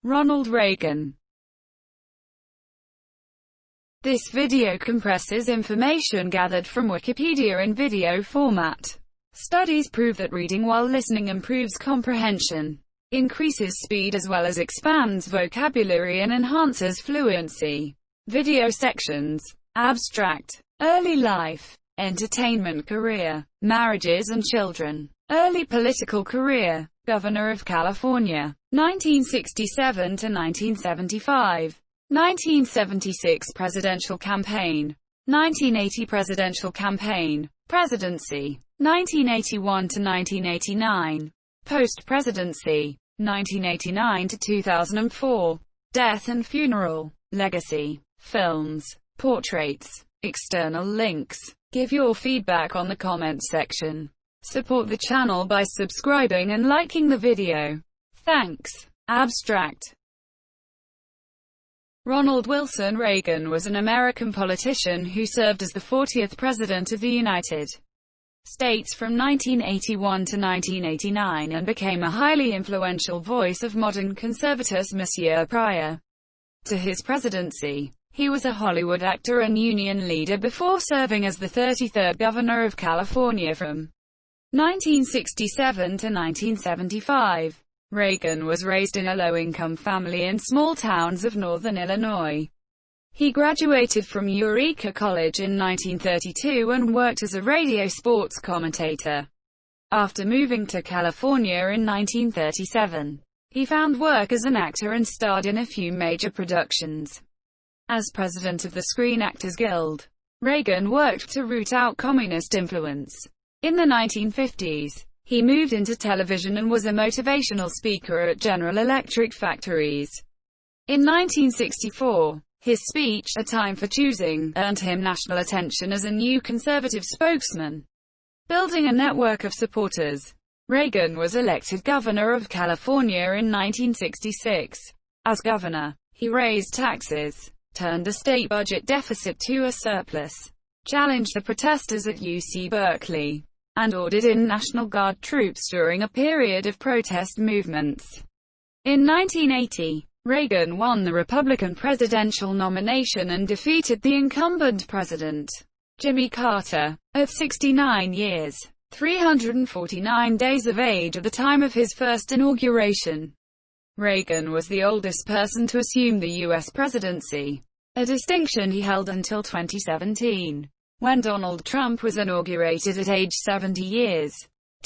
Ronald Reagan. This video compresses information gathered from Wikipedia in video format. Studies prove that reading while listening improves comprehension, increases speed as well as expands vocabulary and enhances fluency. Video sections. Abstract. Early life. Entertainment career. Marriages and children. Early political career. Governor of California. 1967 to 1975. 1976 presidential campaign. 1980 presidential campaign. Presidency. 1981 to 1989. Post-presidency. 1989 to 2004. Death and funeral. Legacy. Films. Portraits. External links. Give your feedback on the comments section. Support the channel by subscribing and liking the video. Thanks. Abstract. Ronald Wilson Reagan was an American politician who served as the 40th President of the United States from 1981 to 1989 and became a highly influential voice of modern conservatism. Prior to his presidency, he was a Hollywood actor and union leader before serving as the 33rd Governor of California from 1967 to 1975. Reagan was raised in a low-income family in small towns of northern Illinois. He graduated from Eureka College in 1932 and worked as a radio sports commentator. After moving to California in 1937, he found work as an actor and starred in a few major productions. As president of the Screen Actors Guild, Reagan worked to root out communist influence. In the 1950s, he moved into television and was a motivational speaker at General Electric factories. In 1964, his speech, A Time for Choosing, earned him national attention as a new conservative spokesman. Building a network of supporters, Reagan was elected governor of California in 1966. As governor, he raised taxes, turned the state budget deficit to a surplus, challenged the protesters at UC Berkeley, and ordered in National Guard troops during a period of protest movements. In 1980, Reagan won the Republican presidential nomination and defeated the incumbent president, Jimmy Carter, at 69 years, 349 days of age at the time of his first inauguration. Reagan was the oldest person to assume the U.S. presidency, a distinction he held until 2017. When Donald Trump was inaugurated at age 70 years,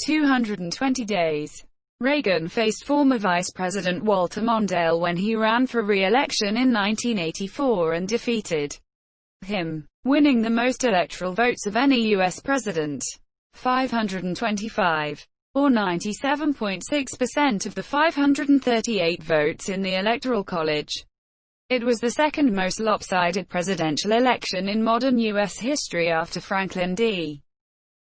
220 days, Reagan faced former Vice President Walter Mondale when he ran for re-election in 1984 and defeated him, winning the most electoral votes of any U.S. president, 525, or 97.6% of the 538 votes in the Electoral College. It was the second most lopsided presidential election in modern U.S. history after Franklin D.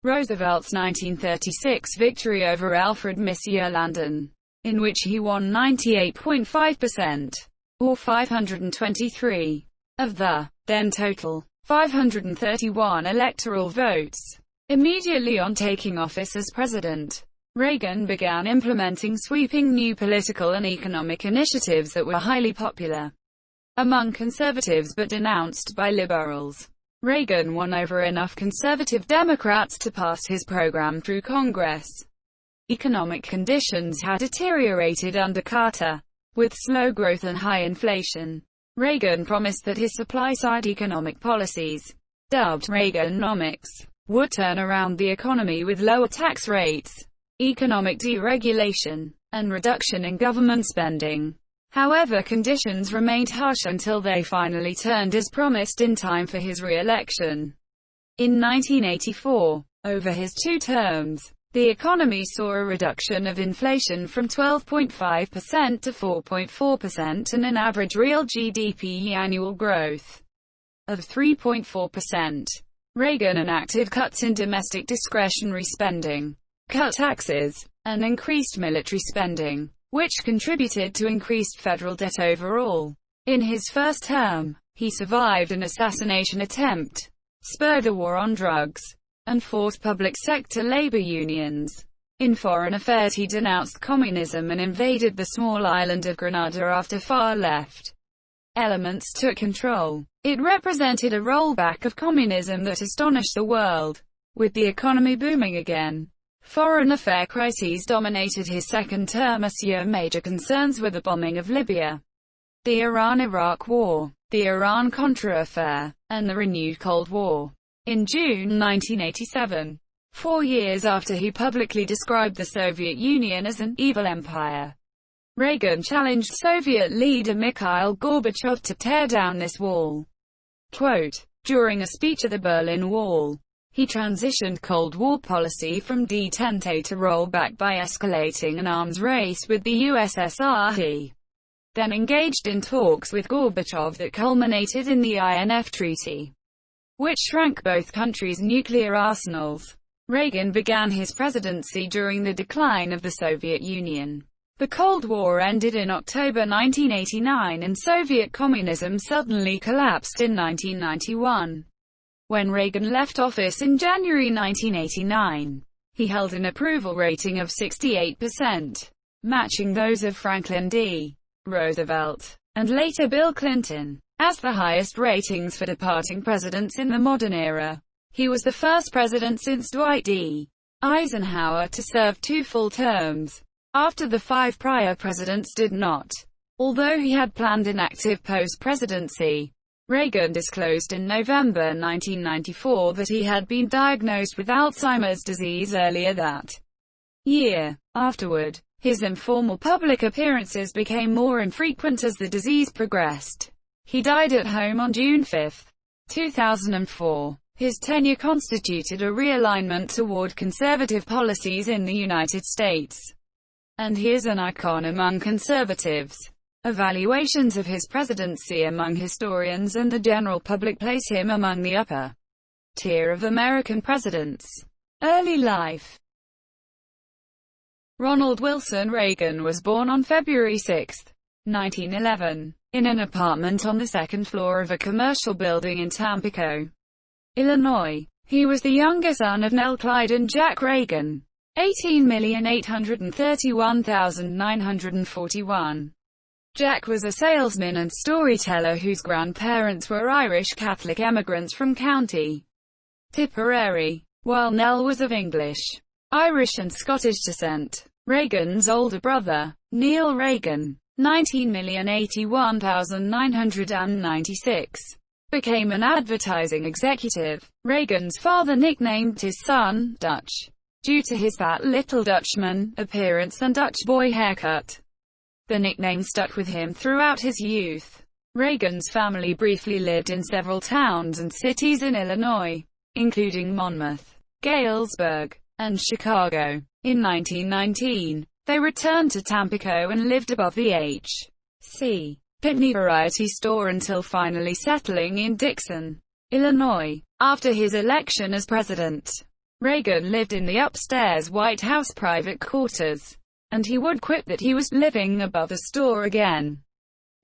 Roosevelt's 1936 victory over Alfred Monsieur Landon, in which he won 98.5%, or 523, of the, then total, 531 electoral votes. Immediately on taking office as president, Reagan began implementing sweeping new political and economic initiatives that were highly popular among conservatives but denounced by liberals. Reagan won over enough conservative Democrats to pass his program through Congress. Economic conditions had deteriorated under Carter, with slow growth and high inflation. Reagan promised that his supply-side economic policies, dubbed Reaganomics, would turn around the economy with lower tax rates, economic deregulation, and reduction in government spending. However, conditions remained harsh until they finally turned as promised in time for his re-election. In 1984, over his two terms, the economy saw a reduction of inflation from 12.5% to 4.4% and an average real GDP annual growth of 3.4%. Reagan enacted cuts in domestic discretionary spending, cut taxes, and increased military spending, which contributed to increased federal debt overall. In his first term, he survived an assassination attempt, spurred a war on drugs, and fought public sector labor unions. In foreign affairs he denounced communism and invaded the small island of Grenada after far-left elements took control. It represented a rollback of communism that astonished the world, with the economy booming again. Foreign affair crises dominated his second term. Major concerns were the bombing of Libya, the Iran-Iraq War, the Iran-Contra affair, and the renewed Cold War. In June 1987, 4 years after he publicly described the Soviet Union as an evil empire, Reagan challenged Soviet leader Mikhail Gorbachev to tear down this wall. Quote, during a speech at the Berlin Wall, he transitioned Cold War policy from detente to rollback by escalating an arms race with the USSR. He then engaged in talks with Gorbachev that culminated in the INF Treaty, which shrank both countries' nuclear arsenals. Reagan began his presidency during the decline of the Soviet Union. The Cold War ended in October 1989 and Soviet communism suddenly collapsed in 1991. When Reagan left office in January 1989, he held an approval rating of 68%, matching those of Franklin D. Roosevelt, and later Bill Clinton, as the highest ratings for departing presidents in the modern era. He was the first president since Dwight D. Eisenhower to serve 2 full terms, after the 5 prior presidents did not. Although he had planned an active post-presidency, Reagan disclosed in November 1994 that he had been diagnosed with Alzheimer's disease earlier that year. Afterward, his informal public appearances became more infrequent as the disease progressed. He died at home on June 5, 2004. His tenure constituted a realignment toward conservative policies in the United States, and he is an icon among conservatives. Evaluations of his presidency among historians and the general public place him among the upper tier of American presidents. Early life. Ronald Wilson Reagan was born on February 6, 1911, in an apartment on the second floor of a commercial building in Tampico, Illinois. He was the younger son of Nell Clyde and Jack Reagan. 18,831,941. Jack was a salesman and storyteller whose grandparents were Irish Catholic immigrants from County Tipperary, while Nell was of English, Irish and Scottish descent. Reagan's older brother, Neil Reagan, 19,081,996, became an advertising executive. Reagan's father nicknamed his son Dutch due to his fat little Dutchman appearance and Dutch boy haircut. The nickname stuck with him throughout his youth. Reagan's family briefly lived in several towns and cities in Illinois, including Monmouth, Galesburg, and Chicago. In 1919, they returned to Tampico and lived above the H.C. Pitney variety store until finally settling in Dixon, Illinois. After his election as president, Reagan lived in the upstairs White House private quarters, and he would quip that he was living above the store again.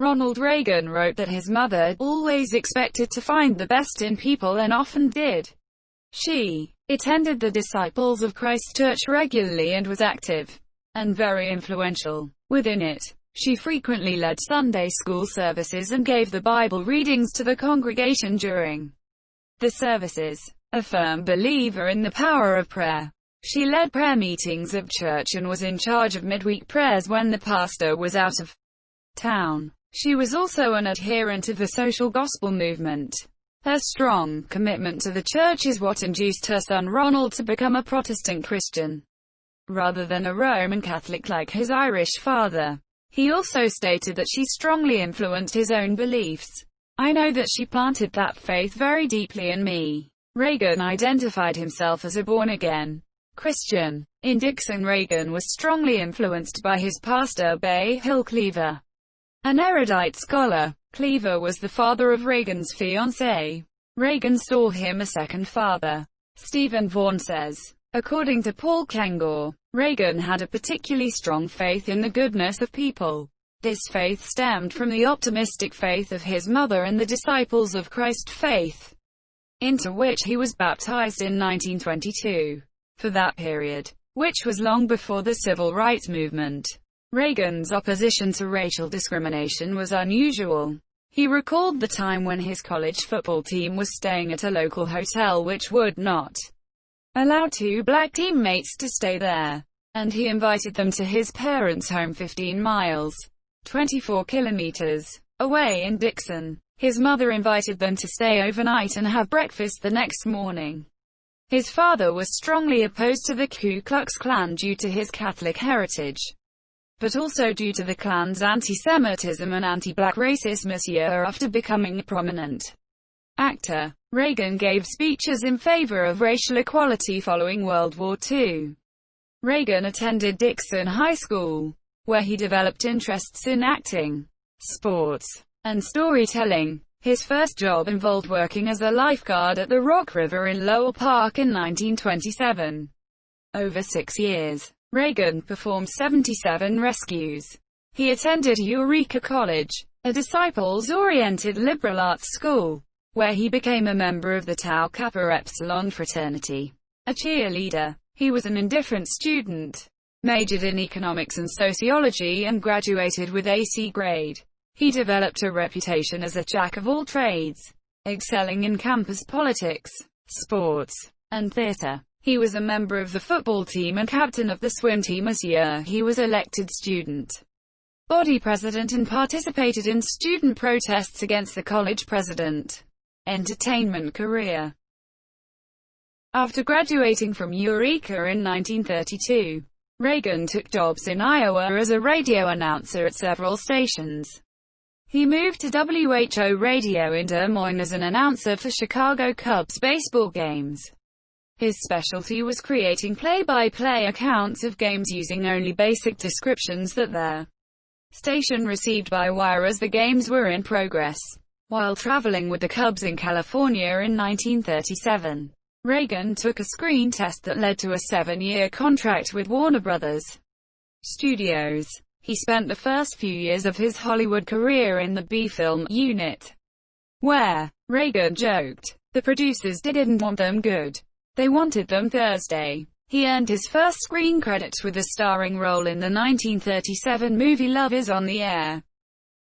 Ronald Reagan wrote that his mother always expected to find the best in people and often did. She attended the Disciples of Christ Church regularly and was active and very influential within it. She frequently led Sunday school services and gave the Bible readings to the congregation during the services. A firm believer in the power of prayer, she led prayer meetings of church and was in charge of midweek prayers when the pastor was out of town. She was also an adherent of the social gospel movement. Her strong commitment to the church is what induced her son Ronald to become a Protestant Christian, rather than a Roman Catholic like his Irish father. He also stated that she strongly influenced his own beliefs. I know that she planted that faith very deeply in me. Reagan identified himself as a born-again Christian. In Dixon, Reagan was strongly influenced by his pastor Bay Hill Cleaver, an erudite scholar. Cleaver was the father of Reagan's fiancée. Reagan saw him a second father. Stephen Vaughan says, according to Paul Kengor, Reagan had a particularly strong faith in the goodness of people. This faith stemmed from the optimistic faith of his mother and the Disciples of Christ faith, into which he was baptized in 1922. For that period, which was long before the civil rights movement. Reagan's opposition to racial discrimination was unusual. He recalled the time when his college football team was staying at a local hotel which would not allow two black teammates to stay there, and he invited them to his parents' home 15 miles, 24 kilometers, away in Dixon. His mother invited them to stay overnight and have breakfast the next morning. His father was strongly opposed to the Ku Klux Klan due to his Catholic heritage, but also due to the Klan's anti-Semitism and anti-black racism as year after becoming a prominent actor. Reagan gave speeches in favor of racial equality following World War II. Reagan attended Dixon High School, where he developed interests in acting, sports, and storytelling. His first job involved working as a lifeguard at the Rock River in Lowell Park in 1927. Over 6 years, Reagan performed 77 rescues. He attended Eureka College, a disciples-oriented liberal arts school, where he became a member of the Tau Kappa Epsilon fraternity. A cheerleader, he was an indifferent student, majored in economics and sociology and graduated with a C grade. He developed a reputation as a jack of all trades, excelling in campus politics, sports, and theater. He was a member of the football team and captain of the swim team as year he was elected student body president and participated in student protests against the college president. Entertainment career. After graduating from Eureka in 1932, Reagan took jobs in Iowa as a radio announcer at several stations. He moved to WHO Radio in Des Moines as an announcer for Chicago Cubs baseball games. His specialty was creating play-by-play accounts of games using only basic descriptions that their station received by wire as the games were in progress. While traveling with the Cubs in California in 1937, Reagan took a screen test that led to a 7-year contract with Warner Brothers Studios. He spent the first few years of his Hollywood career in the B-film unit, where, Reagan joked, the producers didn't want them good. They wanted them Thursday. He earned his first screen credits with a starring role in the 1937 movie Love Is on the Air.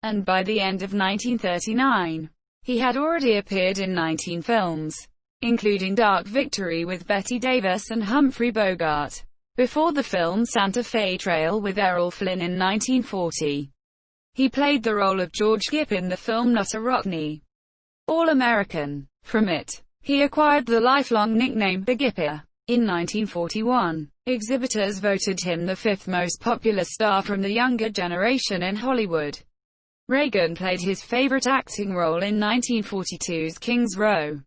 And by the end of 1939, he had already appeared in 19 films, including Dark Victory with Bette Davis and Humphrey Bogart, before the film Santa Fe Trail with Errol Flynn in 1940. He played the role of George Gipp in the film Not a Rockney All-American. From it, he acquired the lifelong nickname The Gipper. In 1941, exhibitors voted him the 5th most popular star from the younger generation in Hollywood. Reagan played his favorite acting role in 1942's King's Row,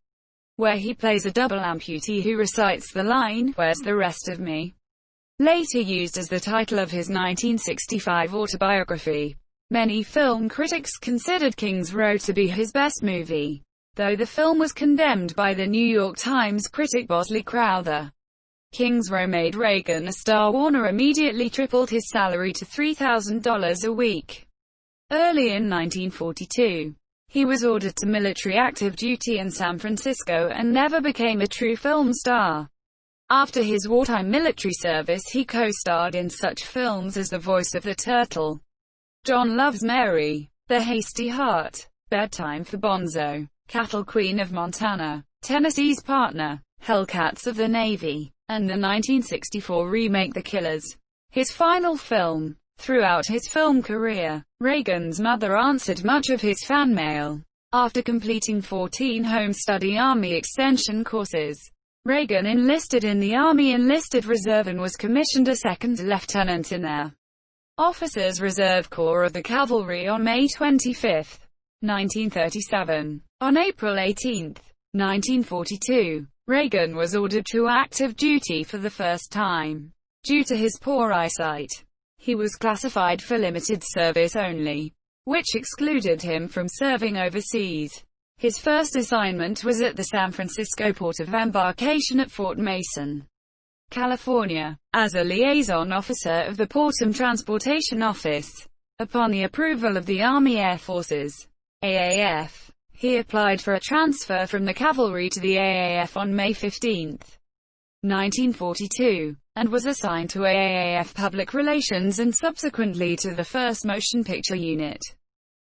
where he plays a double amputee who recites the line, "Where's the rest of me?" later used as the title of his 1965 autobiography. Many film critics considered King's Row to be his best movie, though the film was condemned by the New York Times critic Bosley Crowther. King's Row made Reagan a star. Warner immediately tripled his salary to $3,000 a week. Early in 1942, he was ordered to military active duty in San Francisco and never became a true film star. After his wartime military service, he co-starred in such films as The Voice of the Turtle, John Loves Mary, The Hasty Heart, Bedtime for Bonzo, Cattle Queen of Montana, Tennessee's Partner, Hellcats of the Navy, and the 1964 remake The Killers. His final film. Throughout his film career, Reagan's mother answered much of his fan mail. After completing 14 home study Army extension courses, Reagan enlisted in the Army Enlisted Reserve and was commissioned a second lieutenant in their Officers Reserve Corps of the Cavalry on May 25, 1937. On April 18, 1942, Reagan was ordered to active duty for the first time. Due to his poor eyesight, he was classified for limited service only, which excluded him from serving overseas. His first assignment was at the San Francisco Port of Embarkation at Fort Mason, California, as a liaison officer of the Portum Transportation Office. Upon the approval of the Army Air Forces, AAF, he applied for a transfer from the cavalry to the AAF on May 15, 1942. and was assigned to AAF Public Relations and subsequently to the 1st Motion Picture Unit.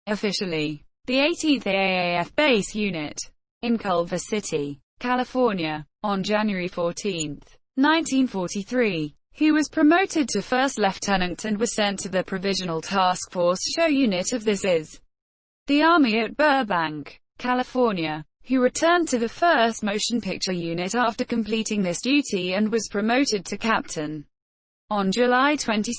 Officially, the 18th AAF Base Unit, in Culver City, California, on January 14, 1943. He was promoted to first lieutenant and was sent to the Provisional Task Force Show Unit of This Is the Army at Burbank, California. He returned to the 1st Motion Picture Unit after completing this duty and was promoted to captain on July 22,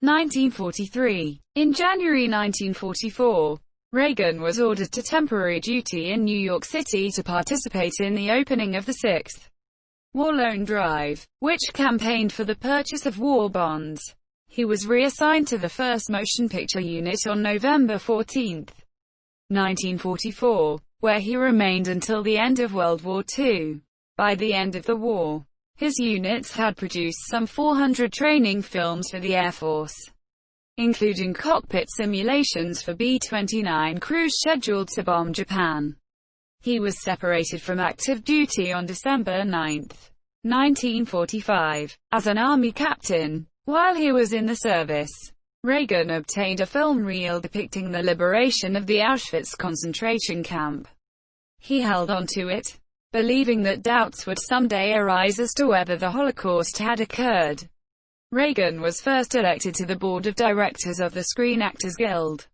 1943. In January 1944, Reagan was ordered to temporary duty in New York City to participate in the opening of the 6th War Loan Drive, which campaigned for the purchase of war bonds. He was reassigned to the 1st Motion Picture Unit on November 14, 1944, where he remained until the end of World War II. By the end of the war, his units had produced some 400 training films for the Air Force, including cockpit simulations for B-29 crews scheduled to bomb Japan. He was separated from active duty on December 9, 1945, as an Army captain. While he was in the service, Reagan obtained a film reel depicting the liberation of the Auschwitz concentration camp. He held on to it, believing that doubts would someday arise as to whether the Holocaust had occurred. Reagan was first elected to the board of directors of the Screen Actors Guild,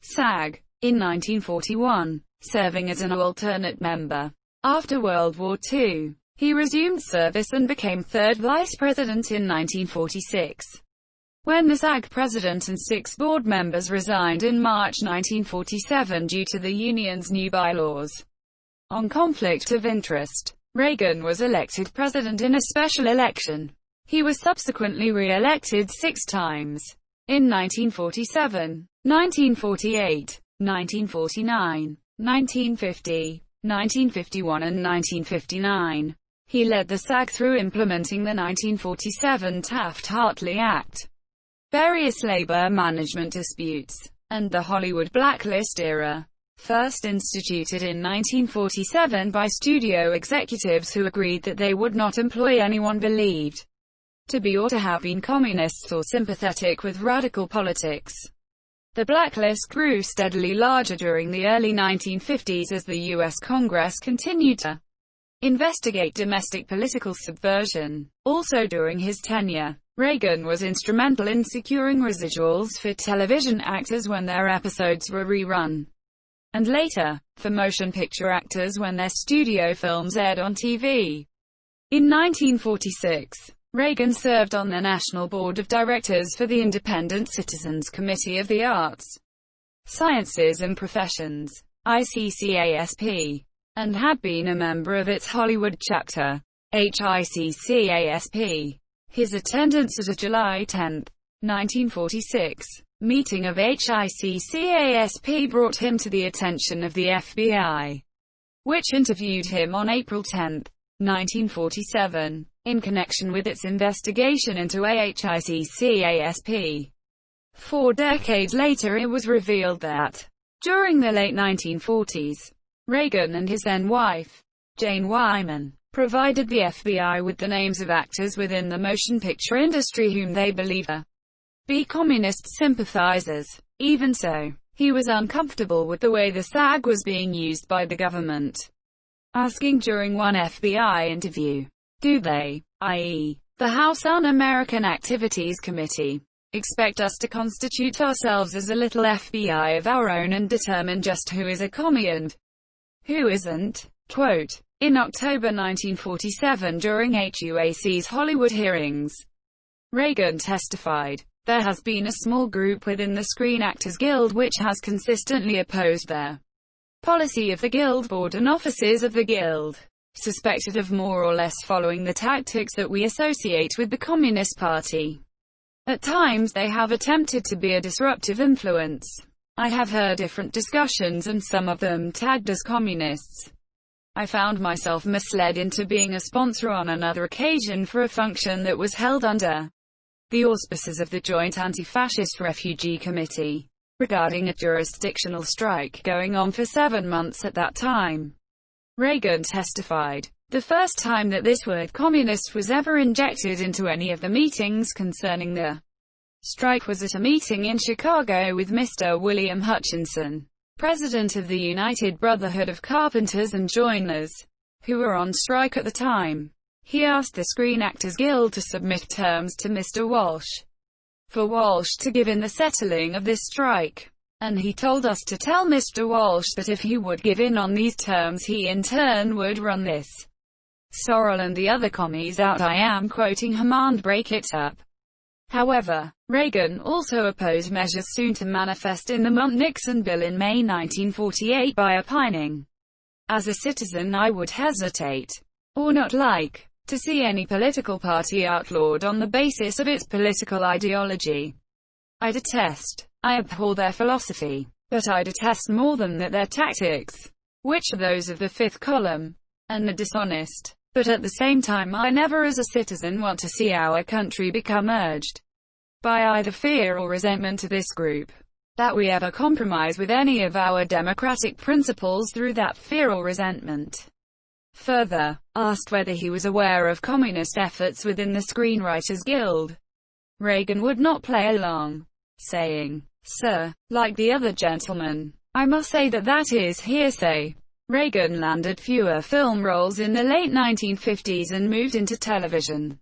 SAG, in 1941. Serving as an alternate member. After World War II, he resumed service and became 3rd vice president in 1946. When the SAG president and 6 board members resigned in March 1947 due to the union's new bylaws on conflict of interest, Reagan was elected president in a special election. He was subsequently re-elected 6 times. In 1947, 1948, 1949, 1950, 1951 and 1959. He led the SAG through implementing the 1947 Taft-Hartley Act, various labor management disputes, and the Hollywood blacklist era, first instituted in 1947 by studio executives who agreed that they would not employ anyone believed to be or to have been communists or sympathetic with radical politics. The blacklist grew steadily larger during the early 1950s as the U.S. Congress continued to investigate domestic political subversion. Also during his tenure, Reagan was instrumental in securing residuals for television actors when their episodes were rerun, and later, for motion picture actors when their studio films aired on TV. In 1946, Reagan served on the National Board of Directors for the Independent Citizens Committee of the Arts, Sciences and Professions, ICCASP, and had been a member of its Hollywood chapter, HICCASP. His attendance at a July 10, 1946, meeting of HICCASP brought him to the attention of the FBI, which interviewed him on April 10, 1947. In connection with its investigation into HICCASP. 4 decades later it was revealed that, during the late 1940s, Reagan and his then-wife, Jane Wyman, provided the FBI with the names of actors within the motion picture industry whom they believed to be communist sympathizers. Even so, he was uncomfortable with the way the SAG was being used by the government, asking during one FBI interview, "Do they, i.e., the House Un-American Activities Committee, expect us to constitute ourselves as a little FBI of our own and determine just who is a commie and who isn't?" Quote, in October 1947 during HUAC's Hollywood hearings, Reagan testified, "There has been a small group within the Screen Actors Guild which has consistently opposed their policy of the Guild Board and offices of the Guild, suspected of more or less following the tactics that we associate with the Communist Party. At times they have attempted to be a disruptive influence. I have heard different discussions and some of them tagged as communists. I found myself misled into being a sponsor on another occasion for a function that was held under the auspices of the Joint Anti-Fascist Refugee Committee, regarding a jurisdictional strike going on for 7 months at that time." Reagan testified, the first time that this word communist was ever injected into any of the meetings concerning the strike was at a meeting in Chicago with Mr. William Hutchinson, president of the United Brotherhood of Carpenters and Joiners, who were on strike at the time. He asked the Screen Actors Guild to submit terms to Mr. Walsh, for Walsh to give in the settling of this strike. And he told us to tell Mr. Walsh that if he would give in on these terms, he in turn would run this Sorrel and the other commies out. I am quoting him, and break it up. However, Reagan also opposed measures soon to manifest in the Nixon bill in May 1948 by opining, "As a citizen I would hesitate, or not like, to see any political party outlawed on the basis of its political ideology. I abhor their philosophy, but I detest more than that their tactics, which are those of the fifth column, and are dishonest. But at the same time I never as a citizen want to see our country become urged, by either fear or resentment to this group, that we ever compromise with any of our democratic principles through that fear or resentment." Further, asked whether he was aware of communist efforts within the Screenwriters Guild, Reagan would not play along, saying, "Sir, like the other gentlemen, I must say that that is hearsay." Reagan landed fewer film roles in the late 1950s and moved into television.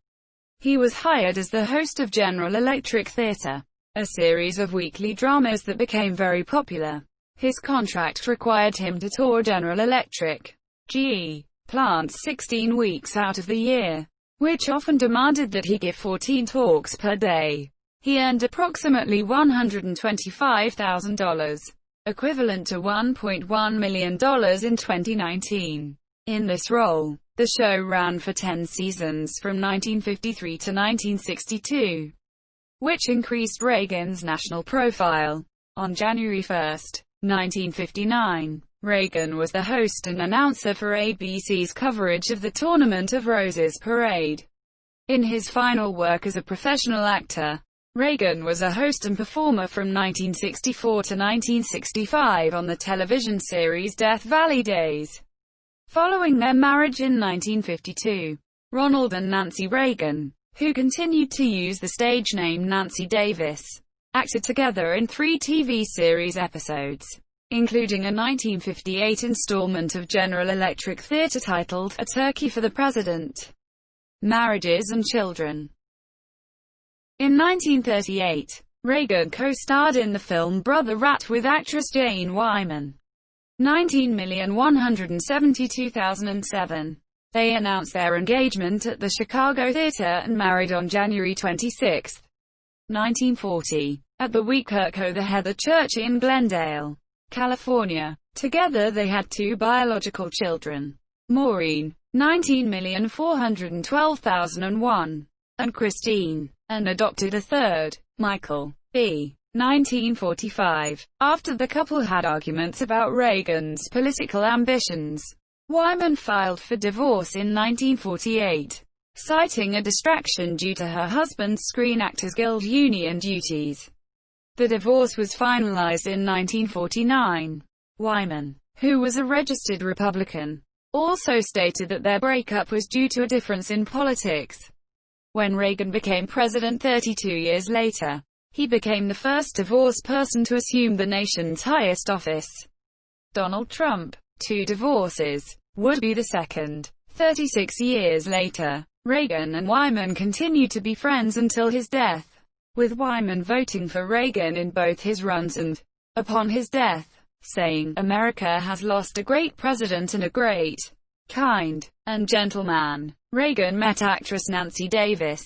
He was hired as the host of General Electric Theater, a series of weekly dramas that became very popular. His contract required him to tour General Electric (GE) plants 16 weeks out of the year, which often demanded that he give 14 talks per day. He earned approximately $125,000, equivalent to $1.1 million in 2019. In this role, the show ran for 10 seasons from 1953 to 1962, which increased Reagan's national profile. On January 1, 1959, Reagan was the host and announcer for ABC's coverage of the Tournament of Roses parade. In his final work as a professional actor, Reagan was a host and performer from 1964 to 1965 on the television series Death Valley Days. Following their marriage in 1952, Ronald and Nancy Reagan, who continued to use the stage name Nancy Davis, acted together in 3 TV series episodes, including a 1958 installment of General Electric Theater titled A Turkey for the President, Marriages and Children. In 1938, Reagan co-starred in the film Brother Rat with actress Jane Wyman. 19,172,007. They announced their engagement at the Chicago Theater and married on January 26, 1940, at the Weekirk the Heather Church in Glendale, California. Together they had 2 biological children, Maureen, 19,412,001, and Christine, and adopted a third, Michael, B. 1945. After the couple had arguments about Reagan's political ambitions, Wyman filed for divorce in 1948, citing a distraction due to her husband's Screen Actors Guild union duties. The divorce was finalized in 1949. Wyman, who was a registered Republican, also stated that their breakup was due to a difference in politics. When Reagan became president 32 years later, he became the first divorced person to assume the nation's highest office. Donald Trump, 2 divorces, would be the second. 36 years later, Reagan and Wyman continued to be friends until his death, with Wyman voting for Reagan in both his runs and, upon his death, saying, "America has lost a great president and a great, kind, and gentle man." Reagan met actress Nancy Davis,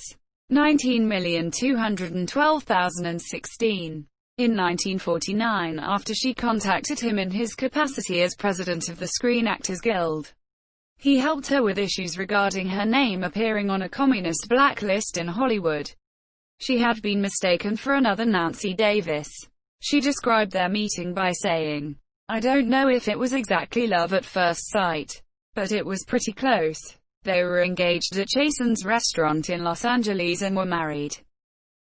19,212,016, in 1949 after she contacted him in his capacity as president of the Screen Actors Guild. He helped her with issues regarding her name appearing on a communist blacklist in Hollywood. She had been mistaken for another Nancy Davis. She described their meeting by saying, "I don't know if it was exactly love at first sight, but it was pretty close." They were engaged at Chasen's restaurant in Los Angeles and were married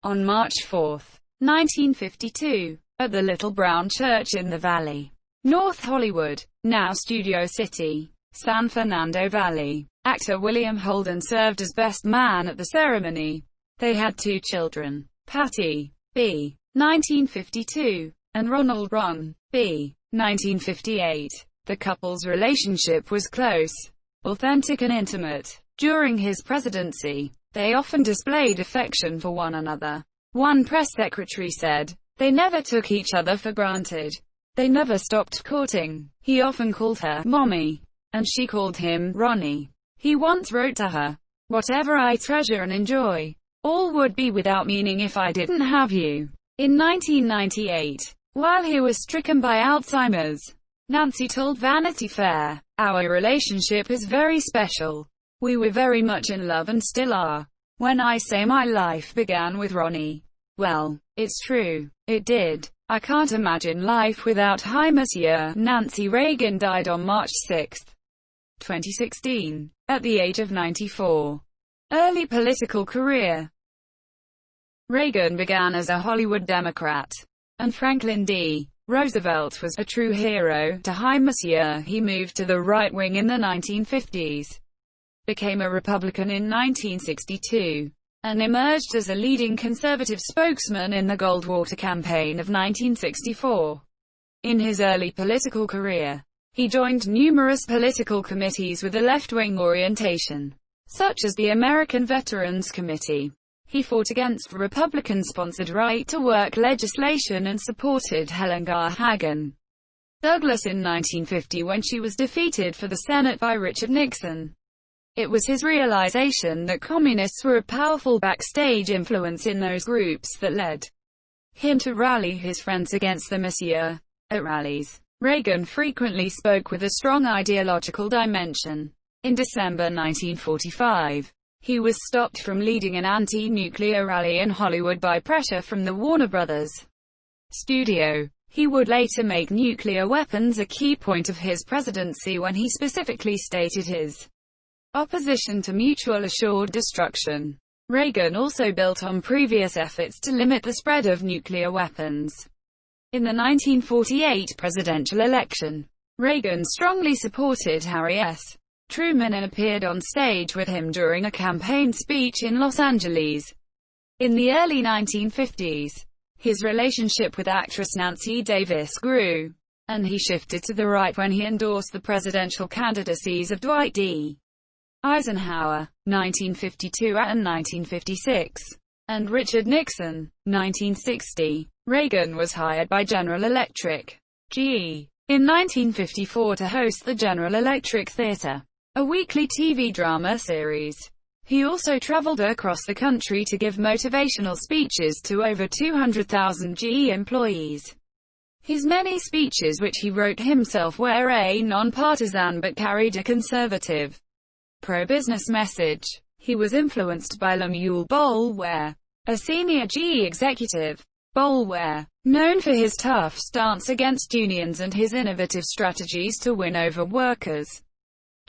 on March 4, 1952, at the Little Brown Church in the Valley, North Hollywood, now Studio City, San Fernando Valley. Actor William Holden served as best man at the ceremony. They had 2 children, Patty B. 1952, and Ronald Ron B. 1958. The couple's relationship was close, authentic and intimate. During his presidency, they often displayed affection for one another. One press secretary said, "They never took each other for granted. They never stopped courting. He often called her Mommy, and she called him Ronnie." He once wrote to her, "Whatever I treasure and enjoy, all would be without meaning if I didn't have you." In 1998, while he was stricken by Alzheimer's, Nancy told Vanity Fair, "Our relationship is very special. We were very much in love and still are. When I say my life began with Ronnie, well, it's true. It did. I can't imagine life without Hi Monsieur." Nancy Reagan died on March 6, 2016, at the age of 94. Early political career. Reagan began as a Hollywood Democrat, and Franklin D. Roosevelt was a true hero to Hi Monsieur. He moved to the right wing in the 1950s, became a Republican in 1962, and emerged as a leading conservative spokesman in the Goldwater campaign of 1964. In his early political career, he joined numerous political committees with a left-wing orientation, such as the American Veterans Committee. He fought against Republican-sponsored right-to-work legislation and supported Helen Gar Hagen Douglas in 1950 when she was defeated for the Senate by Richard Nixon. It was his realization that communists were a powerful backstage influence in those groups that led him to rally his friends against the Monsieur. At rallies, Reagan frequently spoke with a strong ideological dimension. In December 1945, he was stopped from leading an anti-nuclear rally in Hollywood by pressure from the Warner Brothers studio. He would later make nuclear weapons a key point of his presidency when he specifically stated his opposition to mutual assured destruction. Reagan also built on previous efforts to limit the spread of nuclear weapons. In the 1948 presidential election, Reagan strongly supported Harry S. Truman and appeared on stage with him during a campaign speech in Los Angeles. In the early 1950s, his relationship with actress Nancy Davis grew, and he shifted to the right when he endorsed the presidential candidacies of Dwight D. Eisenhower, 1952 and 1956, and Richard Nixon, 1960. Reagan was hired by General Electric, GE, in 1954 to host the General Electric Theater, a weekly TV drama series. He also traveled across the country to give motivational speeches to over 200,000 GE employees. His many speeches, which he wrote himself, were a non-partisan but carried a conservative, pro-business message. He was influenced by Lemuel Boulware, a senior GE executive. Boulware, known for his tough stance against unions and his innovative strategies to win over workers,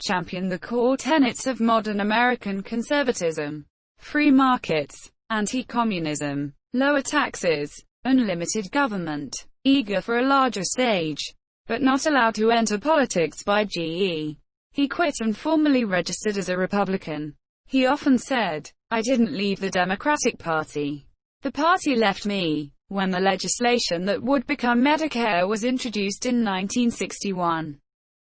championed the core tenets of modern American conservatism: free markets, anti-communism, lower taxes, unlimited government. Eager for a larger stage, but not allowed to enter politics by GE, he quit and formally registered as a Republican. He often said, "I didn't leave the Democratic Party. The party left me." When the legislation that would become Medicare was introduced in 1961,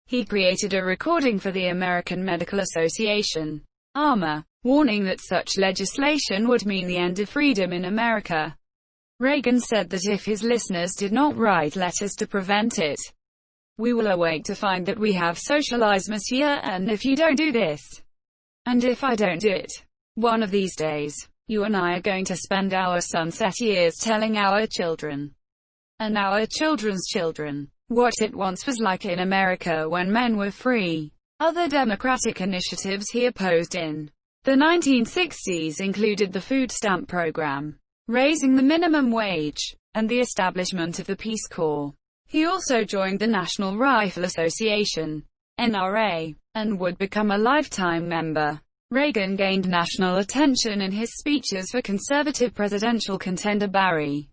he created a recording for the American Medical Association, AMA, warning that such legislation would mean the end of freedom in America. Reagan said that if his listeners did not write letters to prevent it, "We will awake to find that we have socialized, monsieur, and if you don't do this, and if I don't do it, one of these days, you and I are going to spend our sunset years telling our children, and our children's children, what it once was like in America when men were free." Other Democratic initiatives he opposed in the 1960s included the food stamp program, raising the minimum wage, and the establishment of the Peace Corps. He also joined the National Rifle Association, NRA, and would become a lifetime member. Reagan gained national attention in his speeches for conservative presidential contender Barry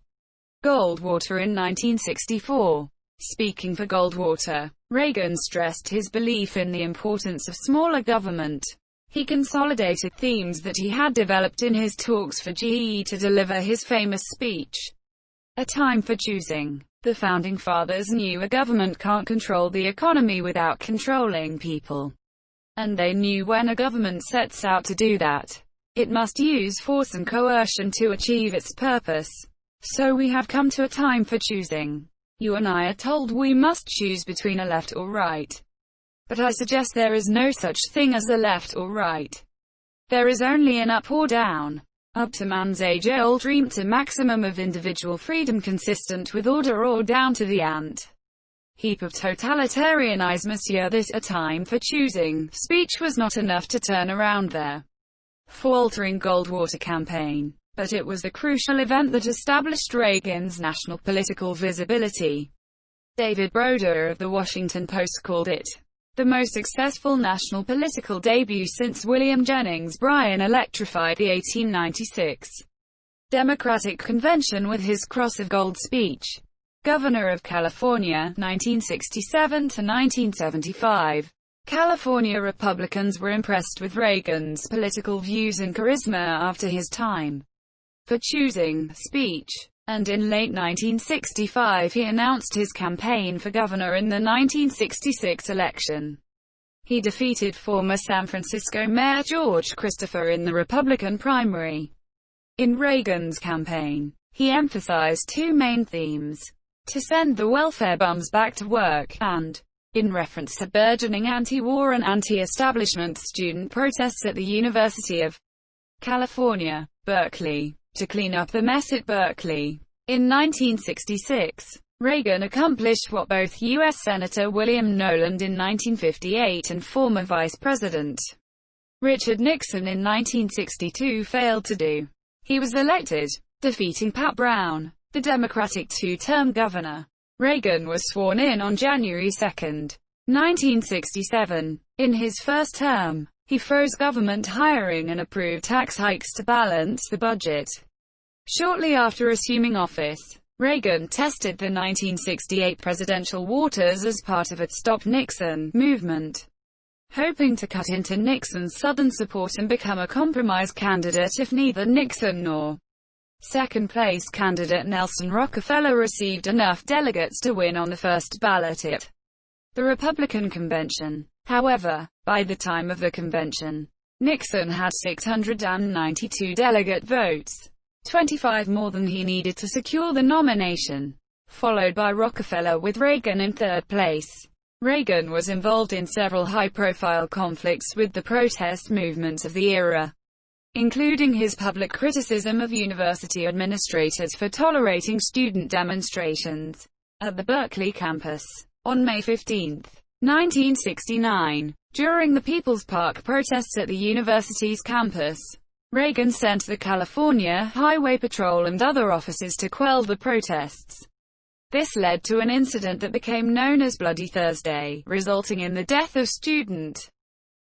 Goldwater in 1964. Speaking for Goldwater, Reagan stressed his belief in the importance of smaller government. He consolidated themes that he had developed in his talks for GE to deliver his famous speech, A Time for Choosing. The Founding Fathers knew a government can't control the economy without controlling people. And they knew when a government sets out to do that, it must use force and coercion to achieve its purpose. So we have come to a time for choosing. You and I are told we must choose between a left or right. But I suggest there is no such thing as a left or right. There is only an up or down. Up to man's age-old dream to maximum of individual freedom consistent with order, or down to the ant heap of totalitarianism. Monsieur, this A Time for Choosing speech was not enough to turn around their faltering Goldwater campaign. But it was the crucial event that established Reagan's national political visibility. David Broder of The Washington Post called it the most successful national political debut since William Jennings Bryan electrified the 1896 Democratic Convention with his Cross of Gold speech. Governor of California, 1967 to 1975. California Republicans were impressed with Reagan's political views and charisma after his time for choosing speech, and in late 1965 he announced his campaign for governor in the 1966 election. He defeated former San Francisco Mayor George Christopher in the Republican primary. In Reagan's campaign, he emphasized two main themes: to send the welfare bums back to work, and, in reference to burgeoning anti-war and anti-establishment student protests at the University of California, Berkeley, to clean up the mess at Berkeley. In 1966, Reagan accomplished what both U.S. Senator William Knowland in 1958 and former Vice President Richard Nixon in 1962 failed to do. He was elected, defeating Pat Brown, the Democratic two-term governor. Reagan was sworn in on January 2, 1967. In his first term, he froze government hiring and approved tax hikes to balance the budget. Shortly after assuming office, Reagan tested the 1968 presidential waters as part of its Stop Nixon movement, hoping to cut into Nixon's Southern support and become a compromise candidate if neither Nixon nor second-place candidate Nelson Rockefeller received enough delegates to win on the first ballot at the Republican convention. However, by the time of the convention, Nixon had 692 delegate votes, 25 more than he needed to secure the nomination, followed by Rockefeller with Reagan in third place. Reagan was involved in several high-profile conflicts with the protest movements of the era, including his public criticism of university administrators for tolerating student demonstrations at the Berkeley campus. On May 15, 1969, during the People's Park protests at the university's campus, Reagan sent the California Highway Patrol and other officers to quell the protests. This led to an incident that became known as Bloody Thursday, resulting in the death of student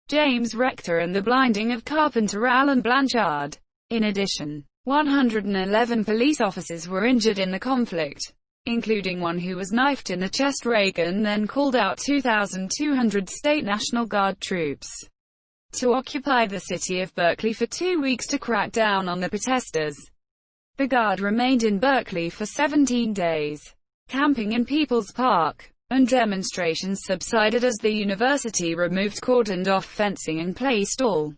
James Rector and the blinding of carpenter Alan Blanchard. In addition, 111 police officers were injured in the conflict, including one who was knifed in the chest. Reagan then called out 2,200 state National Guard troops to occupy the city of Berkeley for 2 weeks to crack down on the protesters. The Guard remained in Berkeley for 17 days, camping in People's Park, and demonstrations subsided as the university removed cordoned-off fencing and placed all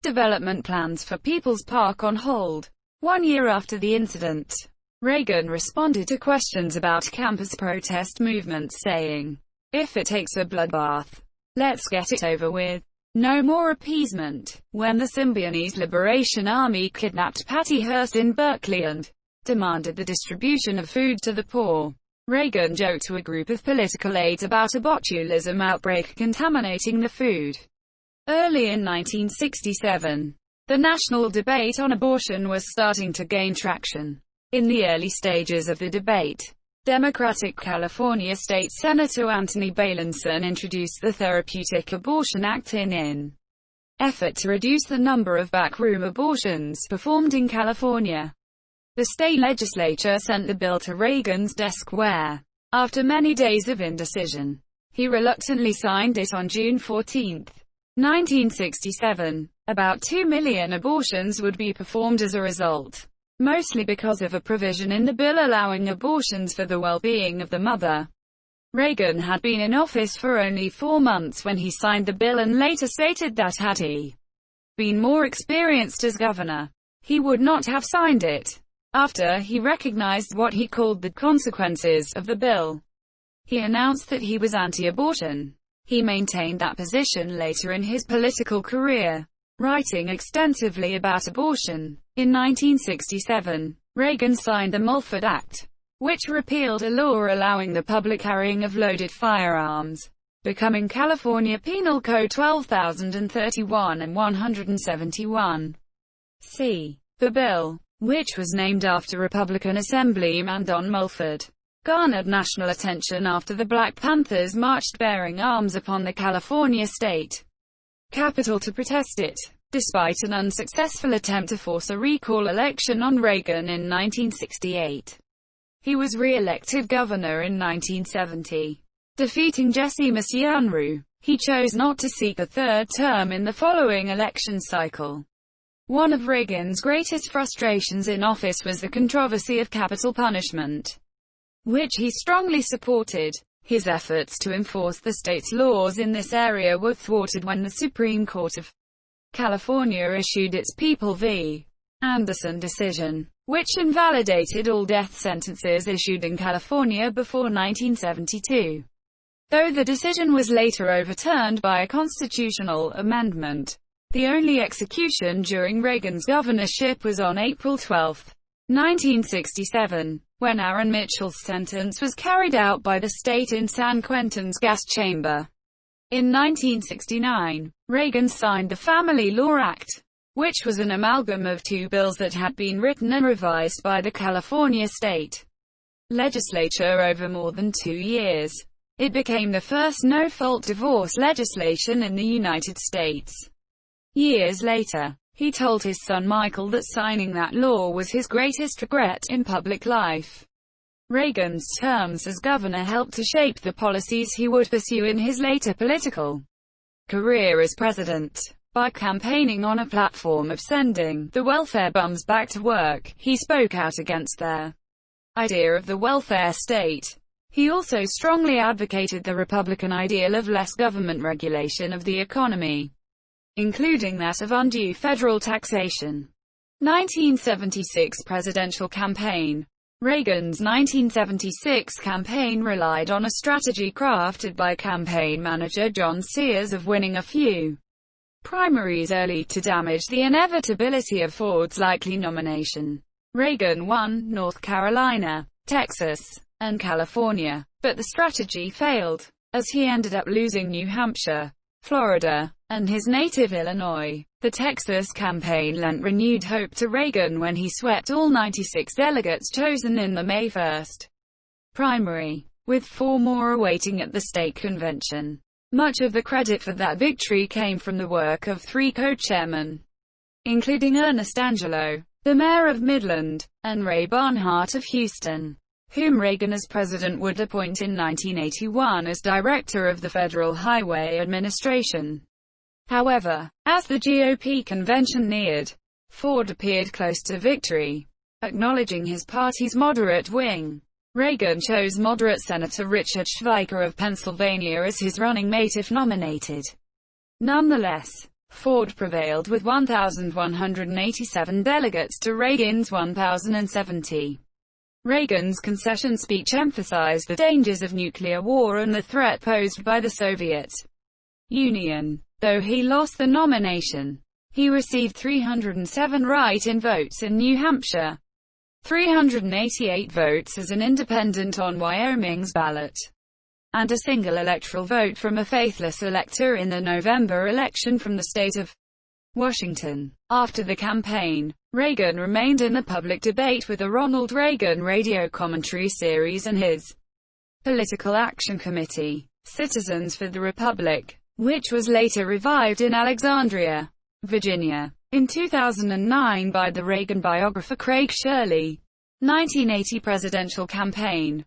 development plans for People's Park on hold. 1 year after the incident, Reagan responded to questions about campus protest movements saying, "If it takes a bloodbath, let's get it over with. No more appeasement." When the Symbionese Liberation Army kidnapped Patty Hearst in Berkeley and demanded the distribution of food to the poor, Reagan joked to a group of political aides about a botulism outbreak contaminating the food. Early in 1967, the national debate on abortion was starting to gain traction. In the early stages of the debate, Democratic California State Senator Anthony Bailenson introduced the Therapeutic Abortion Act in an effort to reduce the number of backroom abortions performed in California. The state legislature sent the bill to Reagan's desk where After many days of indecision, he reluctantly signed it on June 14, 1967. About 2 million abortions would be performed as a result, mostly because of a provision in the bill allowing abortions for the well-being of the mother. Reagan had been in office for only 4 months when he signed the bill and later stated that had he been more experienced as governor, he would not have signed it. After he recognized what he called the consequences of the bill, he announced that he was anti-abortion. He maintained that position later in his political career, writing extensively about abortion. In 1967, Reagan signed the Mulford Act, which repealed a law allowing the public carrying of loaded firearms, becoming California Penal Code 12,031 and 171. C. The bill, which was named after Republican Assemblyman Don Mulford, garnered national attention after the Black Panthers marched bearing arms upon the California state capitol to protest it. Despite an unsuccessful attempt to force a recall election on Reagan in 1968, he was re-elected governor in 1970, defeating Jesse Masianru. He chose not to seek a third term in the following election cycle. One of Reagan's greatest frustrations in office was the controversy of capital punishment, which he strongly supported. His efforts to enforce the state's laws in this area were thwarted when the Supreme Court of California issued its People v. Anderson decision, which invalidated all death sentences issued in California before 1972. Though the decision was later overturned by a constitutional amendment, the only execution during Reagan's governorship was on April 12, 1967, when Aaron Mitchell's sentence was carried out by the state in San Quentin's gas chamber. In 1969, Reagan signed the Family Law Act, which was an amalgam of two bills that had been written and revised by the California state legislature over more than 2 years. It became the first no-fault divorce legislation in the United States. Years later, he told his son Michael that signing that law was his greatest regret in public life. Reagan's terms as governor helped to shape the policies he would pursue in his later political career as president. By campaigning on a platform of sending the welfare bums back to work, he spoke out against their idea of the welfare state. He also strongly advocated the Republican ideal of less government regulation of the economy, including that of undue federal taxation. 1976 presidential campaign. Reagan's 1976 campaign relied on a strategy crafted by campaign manager John Sears of winning a few primaries early to damage the inevitability of Ford's likely nomination. Reagan won North Carolina, Texas, and California, but the strategy failed, as he ended up losing New Hampshire, Florida, and his native Illinois. The Texas campaign lent renewed hope to Reagan when he swept all 96 delegates chosen in the May 1 primary, with 4 more awaiting at the state convention. Much of the credit for that victory came from the work of 3 co-chairmen, including Ernest Angelo, the mayor of Midland, and Ray Barnhart of Houston, whom Reagan as president would appoint in 1981 as director of the Federal Highway Administration. However, as the GOP convention neared, Ford appeared close to victory. Acknowledging his party's moderate wing, Reagan chose moderate Senator Richard Schweiker of Pennsylvania as his running mate if nominated. Nonetheless, Ford prevailed with 1,187 delegates to Reagan's 1,070. Reagan's concession speech emphasized the dangers of nuclear war and the threat posed by the Soviet Union. Though he lost the nomination, he received 307 write-in votes in New Hampshire, 388 votes as an independent on Wyoming's ballot, and a single electoral vote from a faithless elector in the November election from the state of Washington. After the campaign, Reagan remained in the public debate with the Ronald Reagan radio commentary series and his political action committee, Citizens for the Republic, which was later revived in Alexandria, Virginia, in 2009 by the Reagan biographer Craig Shirley. 1980 presidential campaign.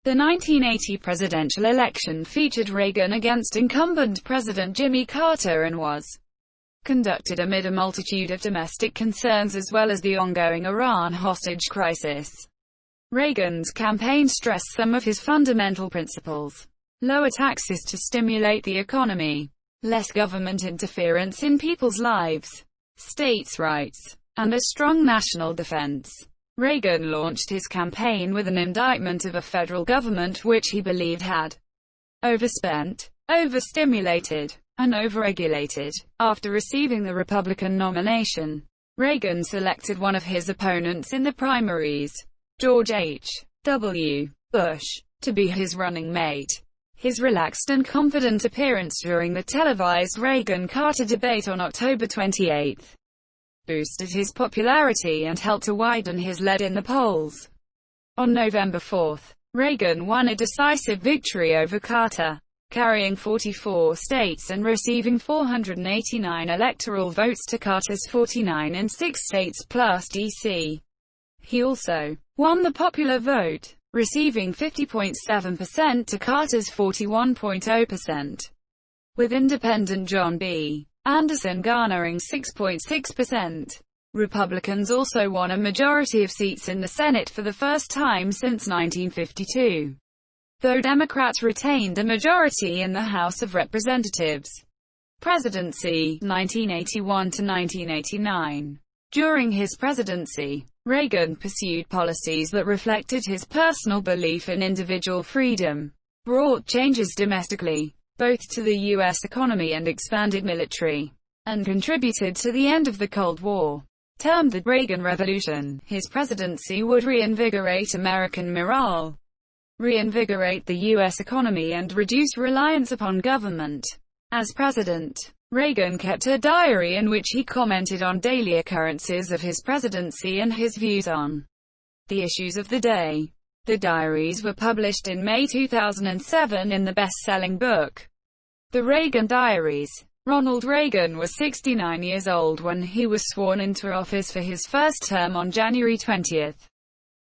The 1980 presidential election featured Reagan against incumbent President Jimmy Carter and was conducted amid a multitude of domestic concerns as well as the ongoing Iran hostage crisis. Reagan's campaign stressed some of his fundamental principles: lower taxes to stimulate the economy, less government interference in people's lives, states' rights, and a strong national defense. Reagan launched his campaign with an indictment of a federal government which he believed had overspent, overstimulated, and overregulated. After receiving the Republican nomination, Reagan selected one of his opponents in the primaries, George H.W. Bush, to be his running mate. His relaxed and confident appearance during the televised Reagan-Carter debate on October 28 boosted his popularity and helped to widen his lead in the polls. On November 4, Reagan won a decisive victory over Carter, carrying 44 states and receiving 489 electoral votes to Carter's 49 in 6 states plus D.C. He also won the popular vote, receiving 50.7% to Carter's 41.0%, with independent John B. Anderson garnering 6.6%. Republicans also won a majority of seats in the Senate for the first time since 1952, though Democrats retained a majority in the House of Representatives. Presidency, 1981 to 1989. During his presidency, Reagan pursued policies that reflected his personal belief in individual freedom, brought changes domestically, both to the U.S. economy and expanded military, and contributed to the end of the Cold War. Termed the Reagan Revolution, his presidency would reinvigorate American morale, reinvigorate the U.S. economy and reduce reliance upon government. As president, Reagan kept a diary in which he commented on daily occurrences of his presidency and his views on the issues of the day. The diaries were published in May 2007 in the best-selling book, The Reagan Diaries. Ronald Reagan was 69 years old when he was sworn into office for his first term on January 20,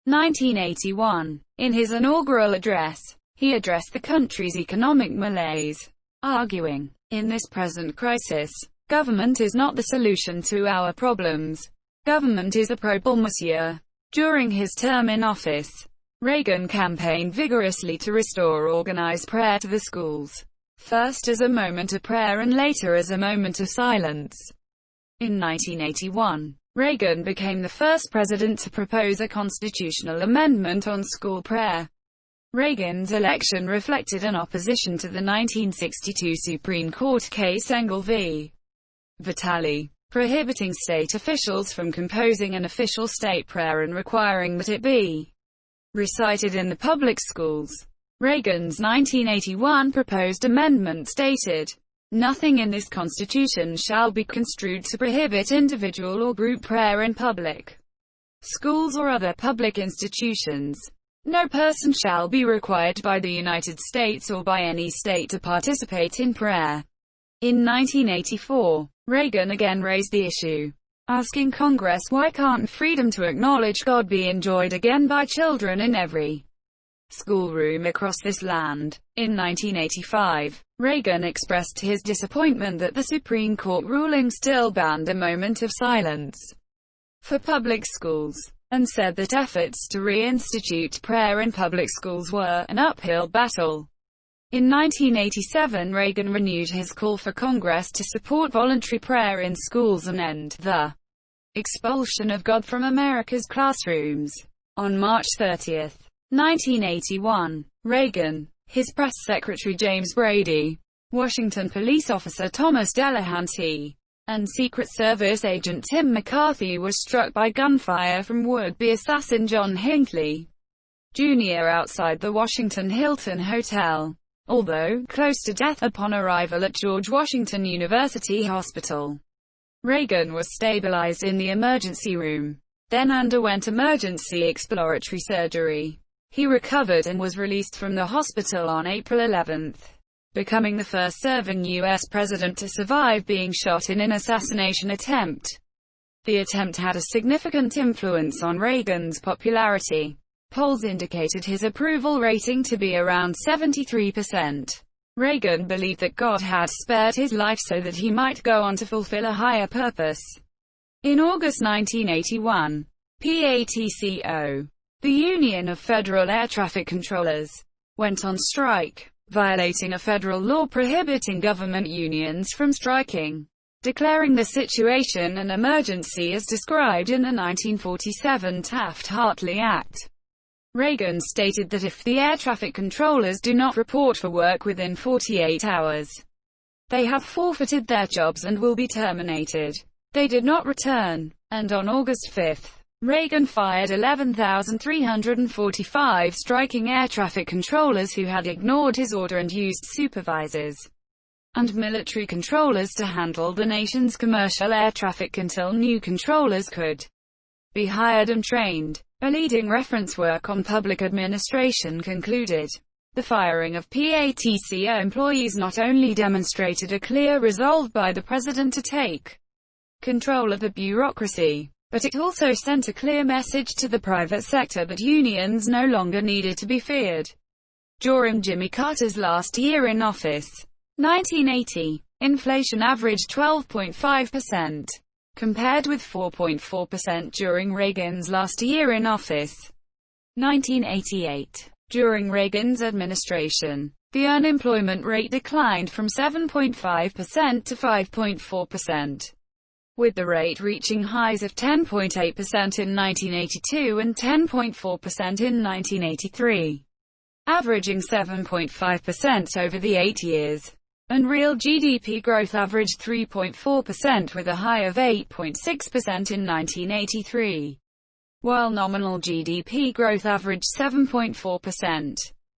1981. In his inaugural address, he addressed the country's economic malaise, arguing, "In this present crisis, government is not the solution to our problems. Government is a problem, monsieur." During his term in office, Reagan campaigned vigorously to restore organized prayer to the schools, first as a moment of prayer and later as a moment of silence. In 1981, Reagan became the first president to propose a constitutional amendment on school prayer. Reagan's election reflected an opposition to the 1962 Supreme Court case Engel v. Vitale, prohibiting state officials from composing an official state prayer and requiring that it be recited in the public schools. Reagan's 1981 proposed amendment stated, "Nothing in this Constitution shall be construed to prohibit individual or group prayer in public schools or other public institutions. No person shall be required by the United States or by any state to participate in prayer." In 1984, Reagan again raised the issue, asking Congress why can't freedom to acknowledge God be enjoyed again by children in every schoolroom across this land. In 1985, Reagan expressed his disappointment that the Supreme Court ruling still banned a moment of silence for public schools, and said that efforts to reinstitute prayer in public schools were an uphill battle. In 1987, Reagan renewed his call for Congress to support voluntary prayer in schools and end the expulsion of God from America's classrooms. On March 30, 1981, Reagan, his press secretary James Brady, Washington police officer Thomas Delahanty, and Secret Service agent Tim McCarthy were struck by gunfire from would-be assassin John Hinckley Jr. outside the Washington Hilton Hotel, although close to death upon arrival at George Washington University Hospital. Reagan was stabilized in the emergency room, then underwent emergency exploratory surgery. He recovered and was released from the hospital on April 11, becoming the first serving U.S. president to survive being shot in an assassination attempt. The attempt had a significant influence on Reagan's popularity. Polls indicated his approval rating to be around 73%. Reagan believed that God had spared his life so that he might go on to fulfill a higher purpose. In August 1981, PATCO, the Union of Federal Air Traffic Controllers, went on strike, violating a federal law prohibiting government unions from striking, declaring the situation an emergency as described in the 1947 Taft-Hartley Act. Reagan stated that if the air traffic controllers do not report for work within 48 hours, they have forfeited their jobs and will be terminated. They did not return, and on August 5, Reagan fired 11,345 striking air traffic controllers who had ignored his order and used supervisors and military controllers to handle the nation's commercial air traffic until new controllers could be hired and trained. A leading reference work on public administration concluded, the firing of PATCO employees not only demonstrated a clear resolve by the president to take control of the bureaucracy, but it also sent a clear message to the private sector that unions no longer needed to be feared. During Jimmy Carter's last year in office, 1980, inflation averaged 12.5%. compared with 4.4% during Reagan's last year in office. 1988. During Reagan's administration, the unemployment rate declined from 7.5% to 5.4%, with the rate reaching highs of 10.8% in 1982 and 10.4% in 1983, averaging 7.5% over the 8 years. And real GDP growth averaged 3.4% with a high of 8.6% in 1983, while nominal GDP growth averaged 7.4%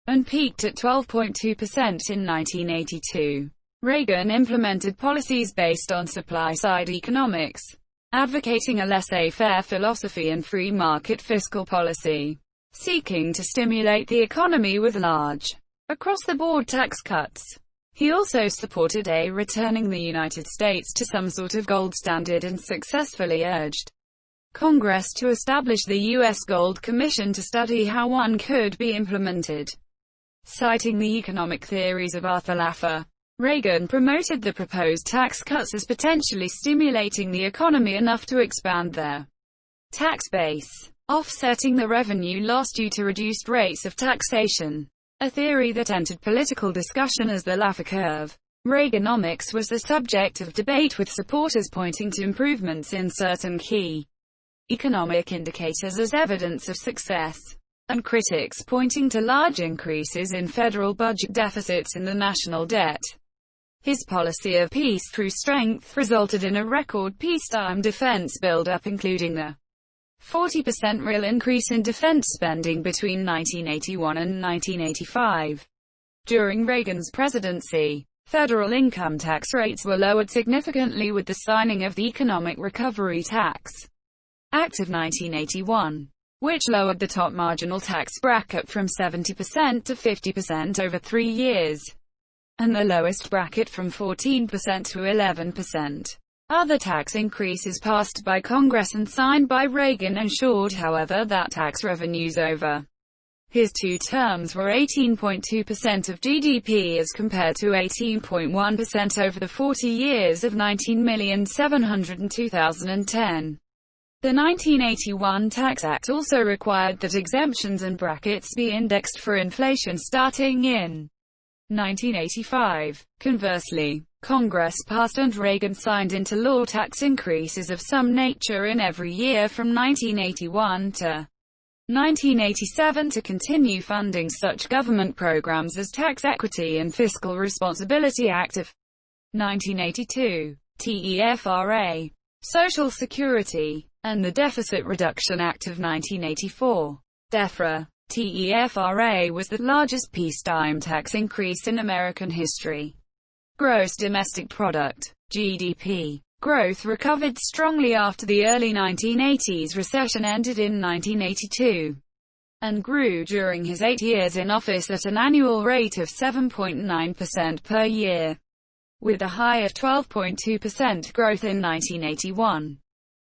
and peaked at 12.2% in 1982. Reagan implemented policies based on supply-side economics, advocating a laissez-faire philosophy and free market fiscal policy, seeking to stimulate the economy with large, across-the-board tax cuts. He also supported returning the United States to some sort of gold standard and successfully urged Congress to establish the U.S. Gold Commission to study how one could be implemented. Citing the economic theories of Arthur Laffer, Reagan promoted the proposed tax cuts as potentially stimulating the economy enough to expand their tax base, offsetting the revenue lost due to reduced rates of taxation. A theory that entered political discussion as the Laffer curve. Reaganomics was the subject of debate, with supporters pointing to improvements in certain key economic indicators as evidence of success, and critics pointing to large increases in federal budget deficits and the national debt. His policy of peace through strength resulted in a record peacetime defense build-up, including the 40% real increase in defense spending between 1981 and 1985. During Reagan's presidency, federal income tax rates were lowered significantly with the signing of the Economic Recovery Tax Act of 1981, which lowered the top marginal tax bracket from 70% to 50% over 3 years, and the lowest bracket from 14% to 11%. Other tax increases passed by Congress and signed by Reagan ensured, however, that tax revenues over his 2 terms were 18.2% of GDP as compared to 18.1% over the 40 years of 19,702,010. The 1981 Tax Act also required that exemptions and brackets be indexed for inflation starting in 1985. Conversely, Congress passed and Reagan signed into law tax increases of some nature in every year from 1981 to 1987 to continue funding such government programs as Tax Equity and Fiscal Responsibility Act of 1982, TEFRA, Social Security, and the Deficit Reduction Act of 1984. DEFRA. TEFRA was the largest peacetime tax increase in American history. Gross Domestic Product, GDP, growth recovered strongly after the early 1980s recession ended in 1982, and grew during his 8 years in office at an annual rate of 7.9% per year, with a high of 12.2% growth in 1981.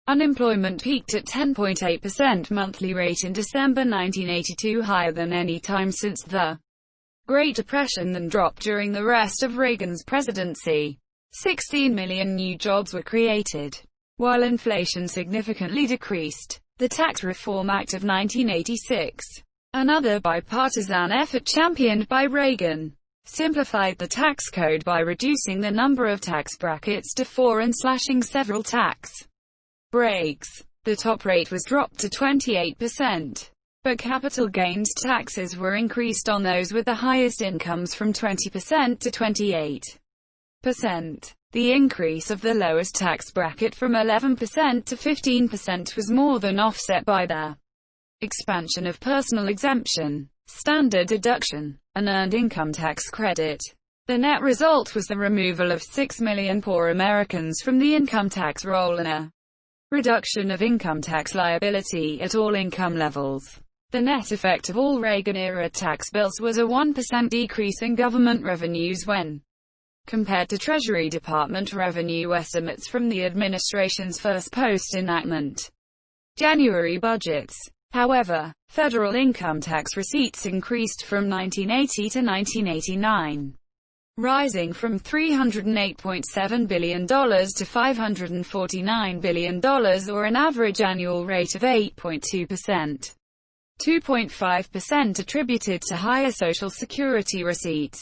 Unemployment peaked at 10.8% monthly rate in December 1982, higher than any time since the Great Depression, then dropped during the rest of Reagan's presidency. 16 million new jobs were created, while inflation significantly decreased. The Tax Reform Act of 1986, another bipartisan effort championed by Reagan, simplified the tax code by reducing the number of tax brackets to 4 and slashing several tax breaks. The top rate was dropped to 28%, but capital gains taxes were increased on those with the highest incomes from 20% to 28%. The increase of the lowest tax bracket from 11% to 15% was more than offset by the expansion of personal exemption, standard deduction, and earned income tax credit. The net result was the removal of 6 million poor Americans from the income tax roll and a reduction of income tax liability at all income levels. The net effect of all Reagan-era tax bills was a 1% decrease in government revenues when compared to Treasury Department revenue estimates from the administration's first post-enactment January budgets. However, federal income tax receipts increased from 1980 to 1989, rising from $308.7 billion to $549 billion, or an average annual rate of 8.2%. 2.5% attributed to higher Social Security receipts,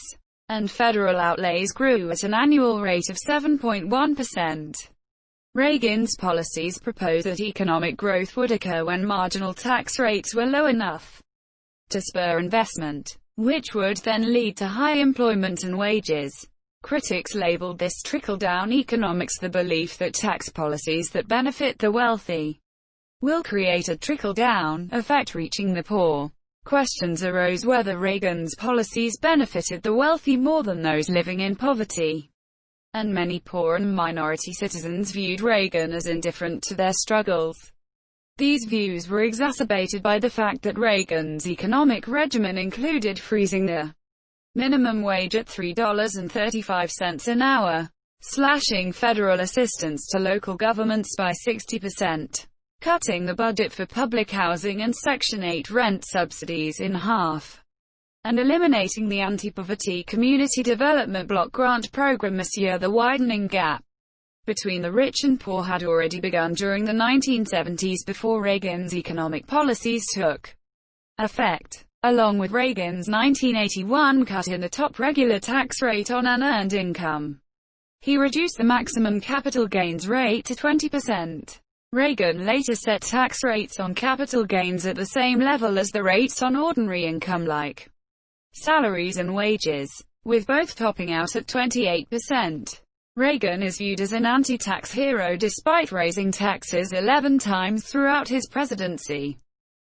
and federal outlays grew at an annual rate of 7.1%. Reagan's policies proposed that economic growth would occur when marginal tax rates were low enough to spur investment, which would then lead to high employment and wages. Critics labeled this trickle-down economics, the belief that tax policies that benefit the wealthy will create a trickle-down effect reaching the poor. Questions arose whether Reagan's policies benefited the wealthy more than those living in poverty, and many poor and minority citizens viewed Reagan as indifferent to their struggles. These views were exacerbated by the fact that Reagan's economic regimen included freezing the minimum wage at $3.35 an hour, slashing federal assistance to local governments by 60%, cutting the budget for public housing and Section 8 rent subsidies in half, and eliminating the anti-poverty community development block grant program. The widening gap between the rich and poor had already begun during the 1970s before Reagan's economic policies took effect. Along with Reagan's 1981 cut in the top regular tax rate on unearned income, he reduced the maximum capital gains rate to 20%. Reagan later set tax rates on capital gains at the same level as the rates on ordinary income like salaries and wages, with both topping out at 28%. Reagan is viewed as an anti-tax hero despite raising taxes 11 times throughout his presidency,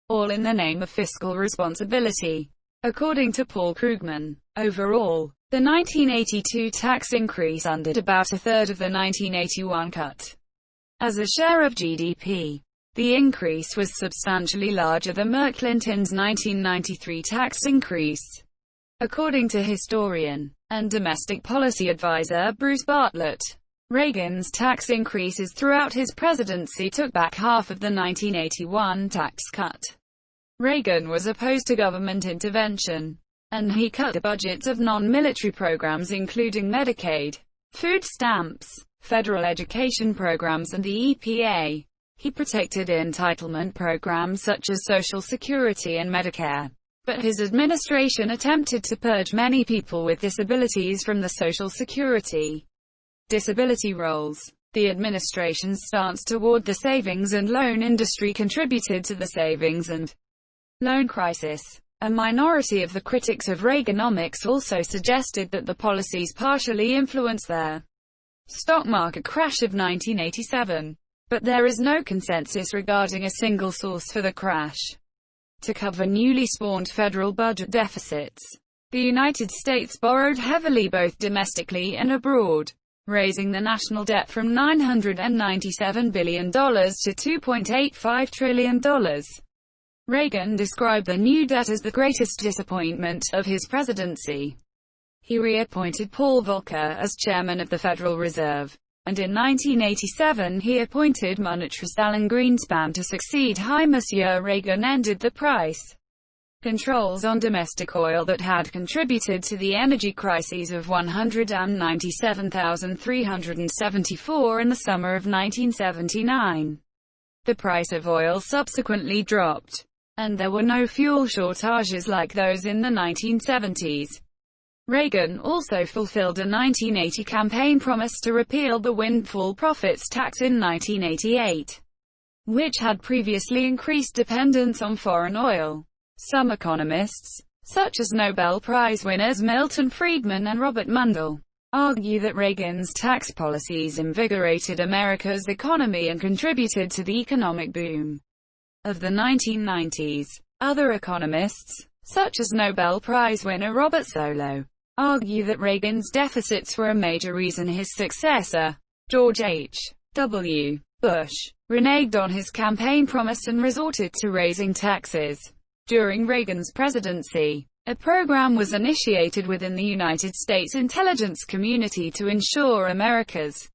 all in the name of fiscal responsibility. According to Paul Krugman, overall, the 1982 tax increase undid about a third of the 1981 cut. As a share of GDP, the increase was substantially larger than Clinton's 1993 tax increase. According to historian and domestic policy advisor Bruce Bartlett, Reagan's tax increases throughout his presidency took back half of the 1981 tax cut. Reagan was opposed to government intervention, and he cut the budgets of non-military programs including Medicaid, food stamps, federal education programs and the EPA. He protected entitlement programs such as Social Security and Medicare, but his administration attempted to purge many people with disabilities from the Social Security disability rolls. The administration's stance toward the savings and loan industry contributed to the savings and loan crisis. A minority of the critics of Reaganomics also suggested that the policies partially influenced their stock market crash of 1987, but there is no consensus regarding a single source for the crash. To cover newly spawned federal budget deficits, the United States borrowed heavily both domestically and abroad, raising the national debt from $997 billion to $2.85 trillion. Reagan described the new debt as the greatest disappointment of his presidency. He reappointed Paul Volcker as chairman of the Federal Reserve, and in 1987 he appointed monetarist Alan Greenspan to succeed him. Monsieur Reagan ended the price controls on domestic oil that had contributed to the energy crises of 197,374 in the summer of 1979. The price of oil subsequently dropped, and there were no fuel shortages like those in the 1970s. Reagan also fulfilled a 1980 campaign promise to repeal the windfall profits tax in 1988, which had previously increased dependence on foreign oil. Some economists, such as Nobel Prize winners Milton Friedman and Robert Mundell, argue that Reagan's tax policies invigorated America's economy and contributed to the economic boom of the 1990s. Other economists, such as Nobel Prize winner Robert Solow, argue that Reagan's deficits were a major reason his successor, George H.W. Bush, reneged on his campaign promise and resorted to raising taxes. During Reagan's presidency, a program was initiated within the United States intelligence community to ensure America's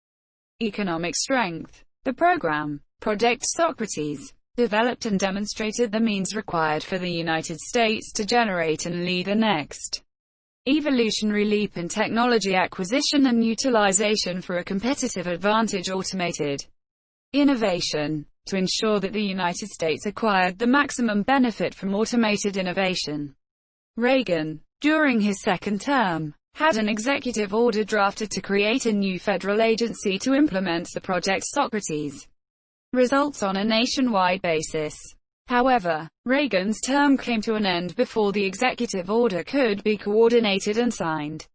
economic strength. The program, Project Socrates, developed and demonstrated the means required for the United States to generate and lead the next evolutionary leap in technology acquisition and utilization for a competitive advantage. Automated innovation, to ensure that the United States acquired the maximum benefit from automated innovation. Reagan, during his second term, had an executive order drafted to create a new federal agency to implement the Project Socrates results on a nationwide basis. However, Reagan's term came to an end before the executive order could be coordinated and signed,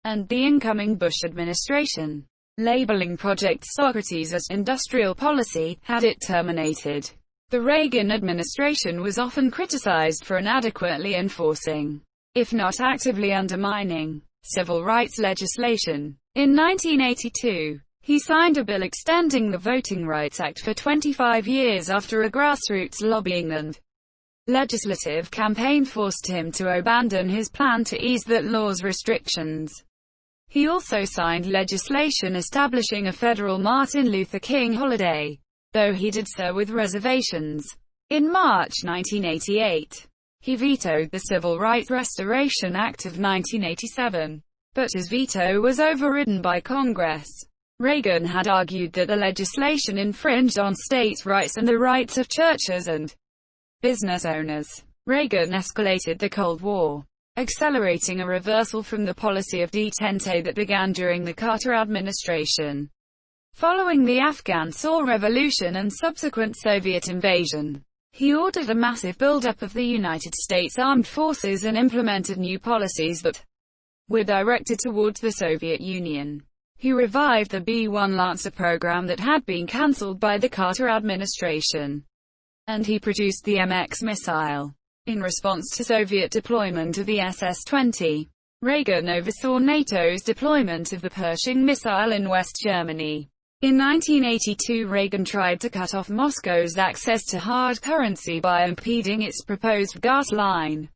and the incoming Bush administration, labeling Project Socrates as industrial policy, had it terminated. The Reagan administration was often criticized for inadequately enforcing, if not actively undermining, civil rights legislation. In 1982, he signed a bill extending the Voting Rights Act for 25 years after a grassroots lobbying and legislative campaign forced him to abandon his plan to ease that law's restrictions. He also signed legislation establishing a federal Martin Luther King holiday, though he did so with reservations. In March 1988, he vetoed the Civil Rights Restoration Act of 1987, but his veto was overridden by Congress. Reagan had argued that the legislation infringed on states' rights and the rights of churches and business owners. Reagan escalated the Cold War, accelerating a reversal from the policy of detente that began during the Carter administration. Following the Afghan Revolution and subsequent Soviet invasion, he ordered a massive buildup of the United States Armed Forces and implemented new policies that were directed towards the Soviet Union. He revived the B-1 Lancer program that had been cancelled by the Carter administration, and he produced the MX missile. In response to Soviet deployment of the SS-20, Reagan oversaw NATO's deployment of the Pershing missile in West Germany. In 1982, Reagan tried to cut off Moscow's access to hard currency by impeding its proposed gas line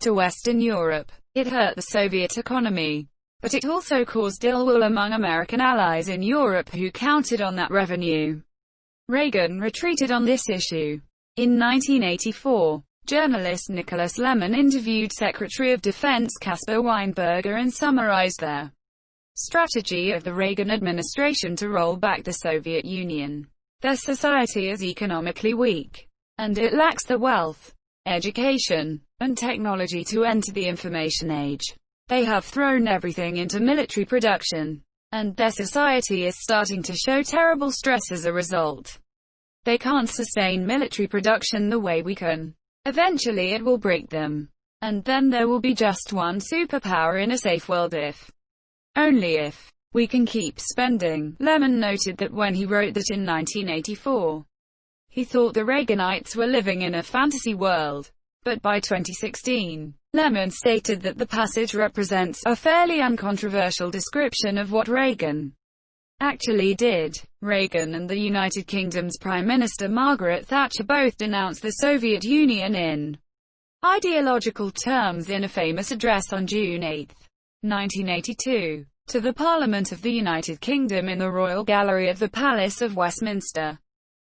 to Western Europe. It hurt the Soviet economy, but it also caused ill will among American allies in Europe who counted on that revenue. Reagan retreated on this issue. In 1984, journalist Nicholas Lemon interviewed Secretary of Defense Caspar Weinberger and summarized their strategy of the Reagan administration to roll back the Soviet Union. Their society is economically weak, and it lacks the wealth, education, and technology to enter the information age. They have thrown everything into military production, and their society is starting to show terrible stress as a result. They can't sustain military production the way we can. Eventually it will break them, and then there will be just one superpower in a safe world only if we can keep spending. Lemon noted that when he wrote that in 1984, he thought the Reaganites were living in a fantasy world. But by 2016, Lemon stated that the passage represents a fairly uncontroversial description of what Reagan actually did. Reagan and the United Kingdom's Prime Minister Margaret Thatcher both denounced the Soviet Union in ideological terms in a famous address on June 8, 1982. to the Parliament of the United Kingdom in the Royal Gallery of the Palace of Westminster.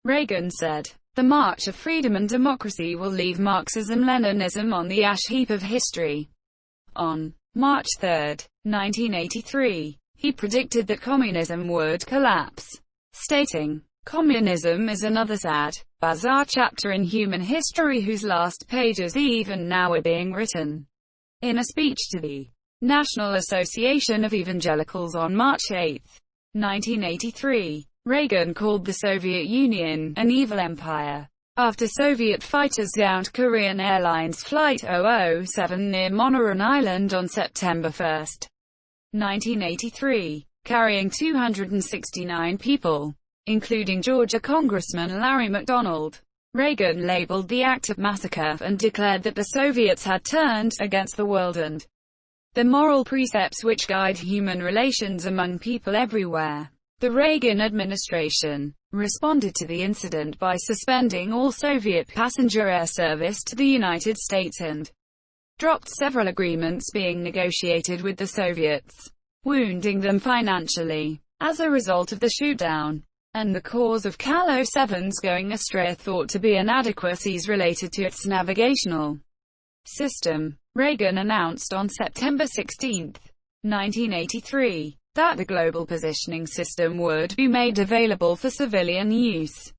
Reagan said, "The March of Freedom and Democracy will leave Marxism-Leninism on the ash heap of history." On March 3, 1983, he predicted that communism would collapse, stating, "Communism is another sad, bizarre chapter in human history whose last pages even now are being written." In a speech to the National Association of Evangelicals on March 8, 1983, Reagan called the Soviet Union an evil empire, after Soviet fighters downed Korean Airlines Flight 007 near Monoran Island on September 1, 1983, carrying 269 people, including Georgia Congressman Larry McDonald. Reagan labeled the act a massacre and declared that the Soviets had turned against the world and the moral precepts which guide human relations among people everywhere. The Reagan administration responded to the incident by suspending all Soviet passenger air service to the United States and dropped several agreements being negotiated with the Soviets, wounding them financially. As a result of the shootdown, and the cause of Cal 07's going astray are thought to be inadequacies related to its navigational system, Reagan announced on September 16, 1983, that the Global Positioning System would be made available for civilian use,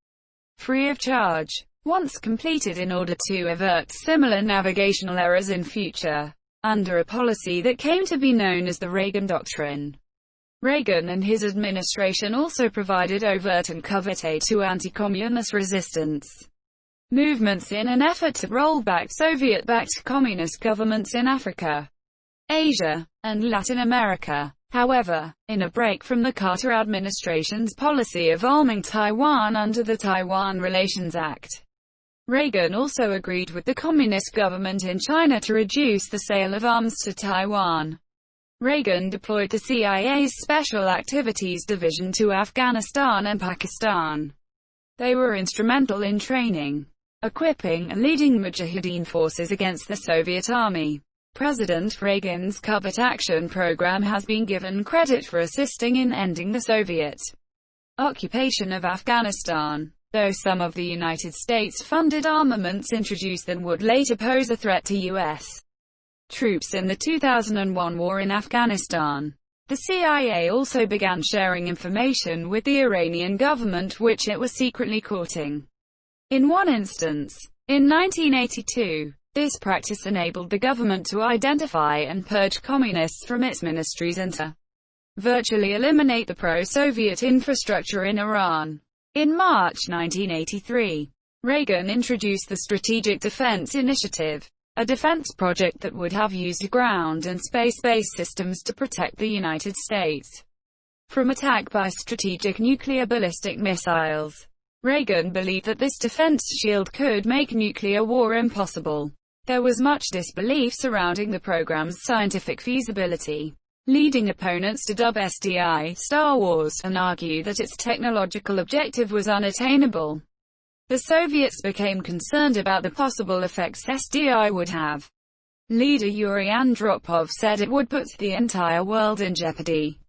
free of charge, once completed in order to avert similar navigational errors in future, under a policy that came to be known as the Reagan Doctrine. Reagan and his administration also provided overt and covert aid to anti-communist resistance movements in an effort to roll back Soviet-backed communist governments in Africa, Asia, and Latin America. However, in a break from the Carter administration's policy of arming Taiwan under the Taiwan Relations Act, Reagan also agreed with the communist government in China to reduce the sale of arms to Taiwan. Reagan deployed the CIA's Special Activities Division to Afghanistan and Pakistan. They were instrumental in training, equipping and leading Mujahideen forces against the Soviet Army. President Reagan's Covert Action Program has been given credit for assisting in ending the Soviet occupation of Afghanistan, though some of the United States-funded armaments introduced then would later pose a threat to U.S. troops in the 2001 war in Afghanistan. The CIA also began sharing information with the Iranian government which it was secretly courting. In one instance, in 1982, this practice enabled the government to identify and purge communists from its ministries and to virtually eliminate the pro-Soviet infrastructure in Iran. In March 1983, Reagan introduced the Strategic Defense Initiative, a defense project that would have used ground and space-based systems to protect the United States from attack by strategic nuclear ballistic missiles. Reagan believed that this defense shield could make nuclear war impossible. There was much disbelief surrounding the program's scientific feasibility, leading opponents to dub SDI Star Wars and argue that its technological objective was unattainable. The Soviets became concerned about the possible effects SDI would have. Leader Yuri Andropov said it would put the entire world in jeopardy.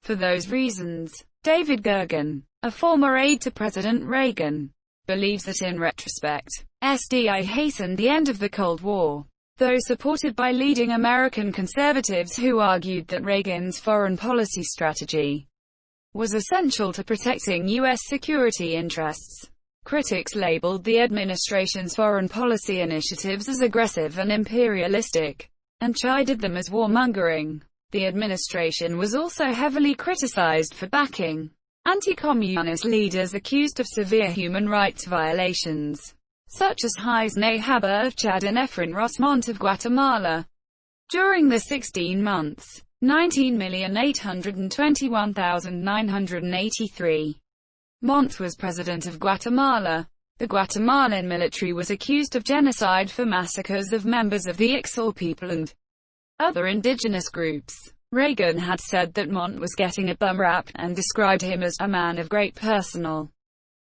For those reasons, David Gergen, a former aide to President Reagan, believes that in retrospect, SDI hastened the end of the Cold War, though supported by leading American conservatives who argued that Reagan's foreign policy strategy was essential to protecting U.S. security interests. Critics labeled the administration's foreign policy initiatives as aggressive and imperialistic, and chided them as warmongering. The administration was also heavily criticized for backing anti-communist leaders accused of severe human rights violations, such as Hisne Haber of Chad and Efren Rosmont of Guatemala. During the 16 months, 19,821,983 Montt was president of Guatemala. The Guatemalan military was accused of genocide for massacres of members of the Ixtal people and other indigenous groups. Reagan had said that Montt was getting a bum rap, and described him as a man of great personal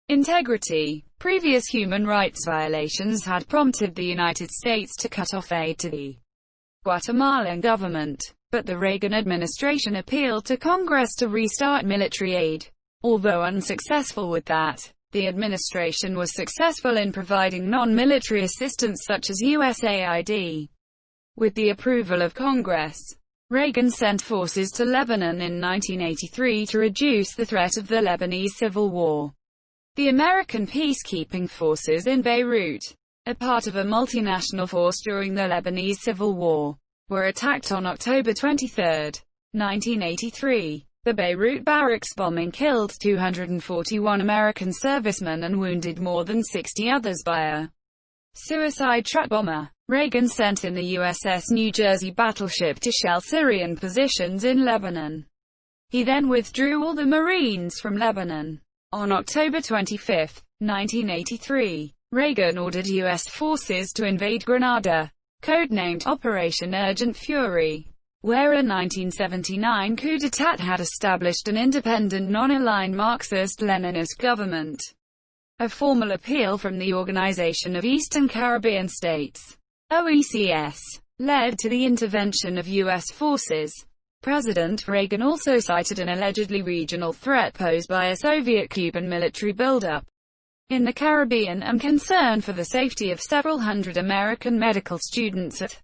integrity. Previous human rights violations had prompted the United States to cut off aid to the Guatemalan government. but the Reagan administration appealed to Congress to restart military aid. Although unsuccessful with that, the administration was successful in providing non-military assistance such as USAID. With the approval of Congress, Reagan sent forces to Lebanon in 1983 to reduce the threat of the Lebanese Civil War. The American peacekeeping forces in Beirut, a part of a multinational force during the Lebanese Civil War, were attacked on October 23, 1983. The Beirut barracks bombing killed 241 American servicemen and wounded more than 60 others by a suicide truck bomber. Reagan sent in the USS New Jersey battleship to shell Syrian positions in Lebanon. He then withdrew all the Marines from Lebanon. On October 25, 1983, Reagan ordered U.S. forces to invade Grenada, codenamed Operation Urgent Fury, where a 1979 coup d'etat had established an independent non-aligned Marxist-Leninist government. A formal appeal from the Organization of Eastern Caribbean States, OECS, led to the intervention of U.S. forces. President Reagan also cited an allegedly regional threat posed by a Soviet-Cuban military buildup in the Caribbean and concern for the safety of several hundred American medical students at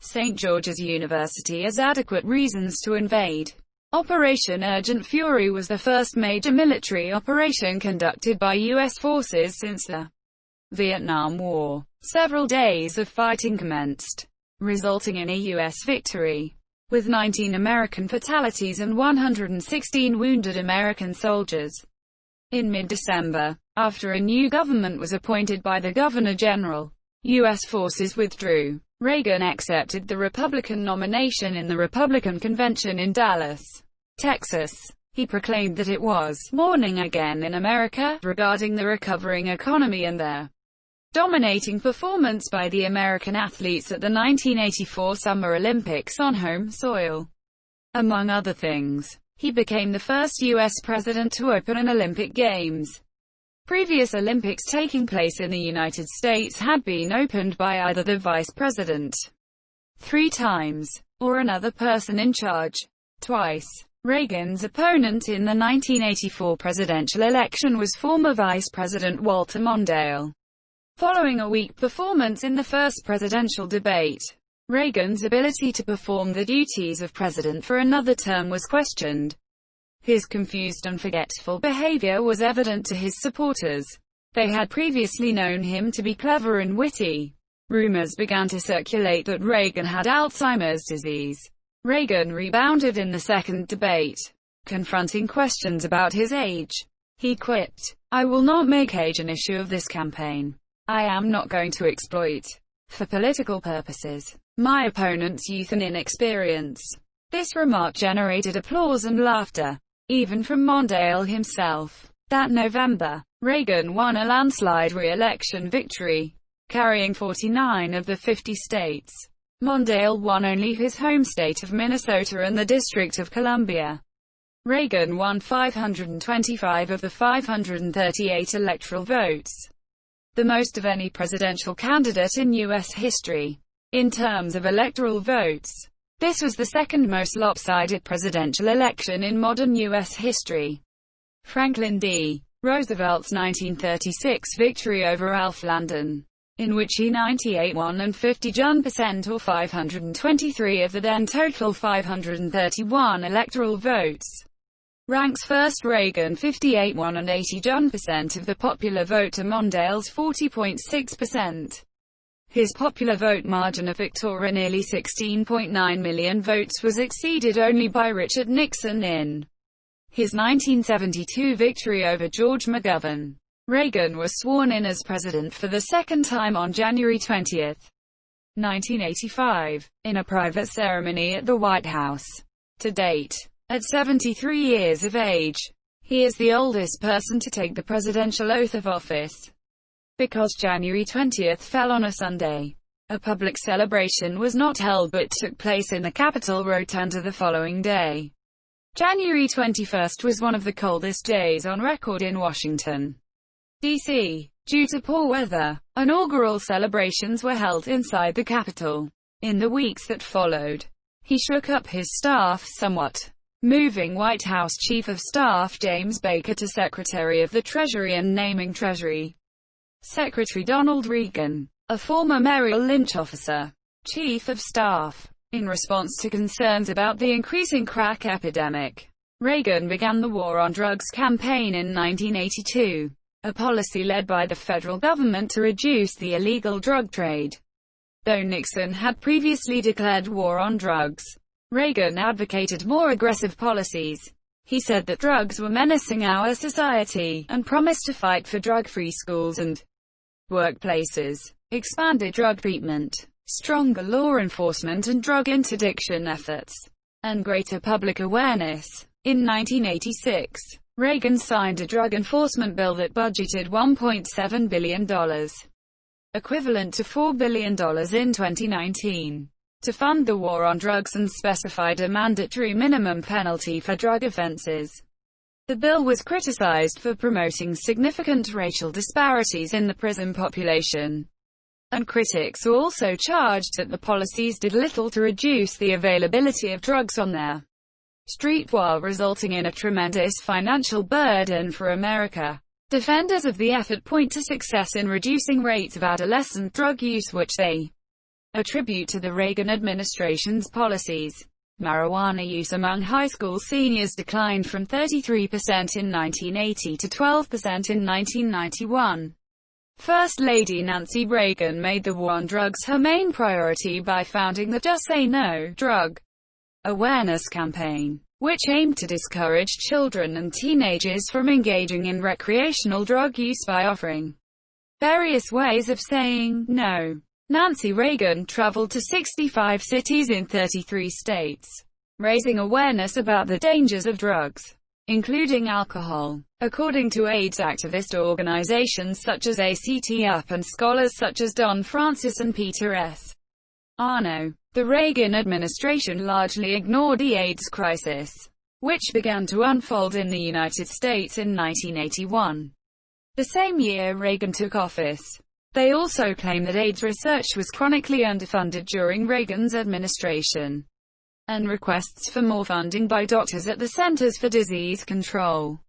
St. George's University as adequate reasons to invade. Operation Urgent Fury was the first major military operation conducted by U.S. forces since the Vietnam War. Several days of fighting commenced, resulting in a U.S. victory, with 19 American fatalities and 116 wounded American soldiers. In mid-December, after a new government was appointed by the Governor-General, U.S. forces withdrew. Reagan accepted the Republican nomination in the Republican Convention in Dallas, Texas. He proclaimed that it was "morning again in America" regarding the recovering economy and the dominating performance by the American athletes at the 1984 Summer Olympics on home soil. Among other things, he became the first U.S. president to open an Olympic Games. Previous Olympics taking place in the United States had been opened by either the vice president 3 times, or another person in charge twice. Reagan's opponent in the 1984 presidential election was former Vice President Walter Mondale. Following a weak performance in the first presidential debate, Reagan's ability to perform the duties of president for another term was questioned. His confused and forgetful behavior was evident to his supporters. They had previously known him to be clever and witty. Rumors began to circulate that Reagan had Alzheimer's disease. Reagan rebounded in the second debate, confronting questions about his age. He quipped, "I will not make age an issue of this campaign. I am not going to exploit, for political purposes, my opponent's youth and inexperience." This remark generated applause and laughter, even from Mondale himself. That November, Reagan won a landslide re-election victory, carrying 49 of the 50 states. Mondale won only his home state of Minnesota and the District of Columbia. Reagan won 525 of the 538 electoral votes, the most of any presidential candidate in U.S. history. In terms of electoral votes, this was the second most lopsided presidential election in modern U.S. history. Franklin D. Roosevelt's 1936 victory over Alf Landon, in which he 98.1% or 523 of the then total 531 electoral votes, ranks first. Reagan 58.1% of the popular vote to Mondale's 40.6%. His popular vote margin of victory, nearly 16.9 million votes, was exceeded only by Richard Nixon in his 1972 victory over George McGovern. Reagan was sworn in as president for the second time on January 20, 1985, in a private ceremony at the White House. To date, at 73 years of age, he is the oldest person to take the presidential oath of office. Because January 20 fell on a Sunday, a public celebration was not held but took place in the Capitol Rotunda the following day. January 21 was one of the coldest days on record in Washington, D.C. Due to poor weather, inaugural celebrations were held inside the Capitol. In the weeks that followed, He shook up his staff somewhat, moving White House Chief of Staff James Baker to Secretary of the Treasury and naming Treasury Secretary Ronald Reagan, a former Merrill Lynch officer, Chief of Staff. In response to concerns about the increasing crack epidemic, Reagan began the War on Drugs campaign in 1982, a policy led by the federal government to reduce the illegal drug trade. Though Nixon had previously declared war on drugs, Reagan advocated more aggressive policies. He said that drugs were menacing our society, and promised to fight for drug-free schools and workplaces, expanded drug treatment, stronger law enforcement and drug interdiction efforts, and greater public awareness. In 1986, Reagan signed a drug enforcement bill that budgeted $1.7 billion, equivalent to $4 billion in 2019, to fund the war on drugs and specified a mandatory minimum penalty for drug offenses. The bill was criticized for promoting significant racial disparities in the prison population, and critics also charged that the policies did little to reduce the availability of drugs on their street while resulting in a tremendous financial burden for America. Defenders of the effort point to success in reducing rates of adolescent drug use, which they attribute to the Reagan administration's policies. Marijuana use among high school seniors declined from 33% in 1980 to 12% in 1991. First Lady Nancy Reagan made the war on drugs her main priority by founding the Just Say No drug awareness campaign, which aimed to discourage children and teenagers from engaging in recreational drug use by offering various ways of saying no. Nancy Reagan traveled to 65 cities in 33 states, raising awareness about the dangers of drugs, including alcohol. According to AIDS activist organizations such as ACT UP and scholars such as Don Francis and Peter S. Arno, the Reagan administration largely ignored the AIDS crisis, which began to unfold in the United States in 1981. The same year Reagan took office. They also claim that AIDS research was chronically underfunded during Reagan's administration, and requests for more funding by doctors at the Centers for Disease Control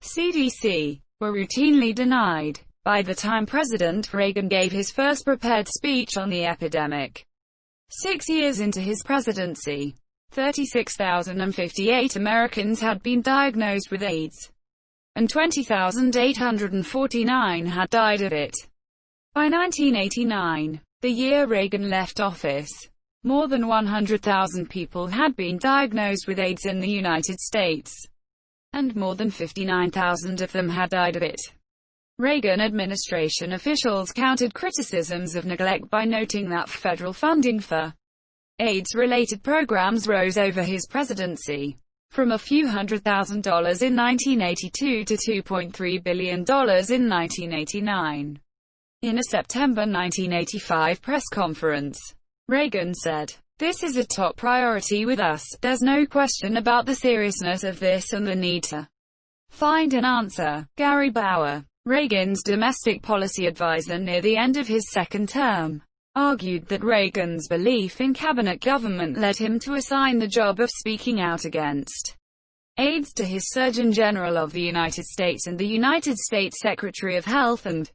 (CDC) were routinely denied. By the time President Reagan gave his first prepared speech on the epidemic, 6 years into his presidency, 36,058 Americans had been diagnosed with AIDS, and 20,849 had died of it. By 1989, the year Reagan left office, more than 100,000 people had been diagnosed with AIDS in the United States, and more than 59,000 of them had died of it. Reagan administration officials countered criticisms of neglect by noting that federal funding for AIDS-related programs rose over his presidency, from a few $100,000 in 1982 to $2.3 billion in 1989. In a September 1985 press conference, Reagan said, "This is a top priority with us. There's no question about the seriousness of this and the need to find an answer." Gary Bauer, Reagan's domestic policy advisor near the end of his second term, argued that Reagan's belief in cabinet government led him to assign the job of speaking out against AIDS to his Surgeon General of the United States and the United States Secretary of Health and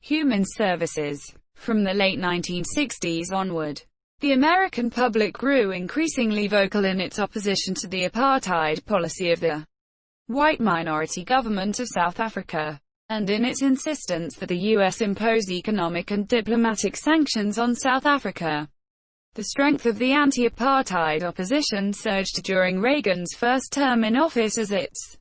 Human Services. From the late 1960s onward, the American public grew increasingly vocal in its opposition to the apartheid policy of the white minority government of South Africa, and in its insistence that the U.S. impose economic and diplomatic sanctions on South Africa. The strength of the anti-apartheid opposition surged during Reagan's first term in office as its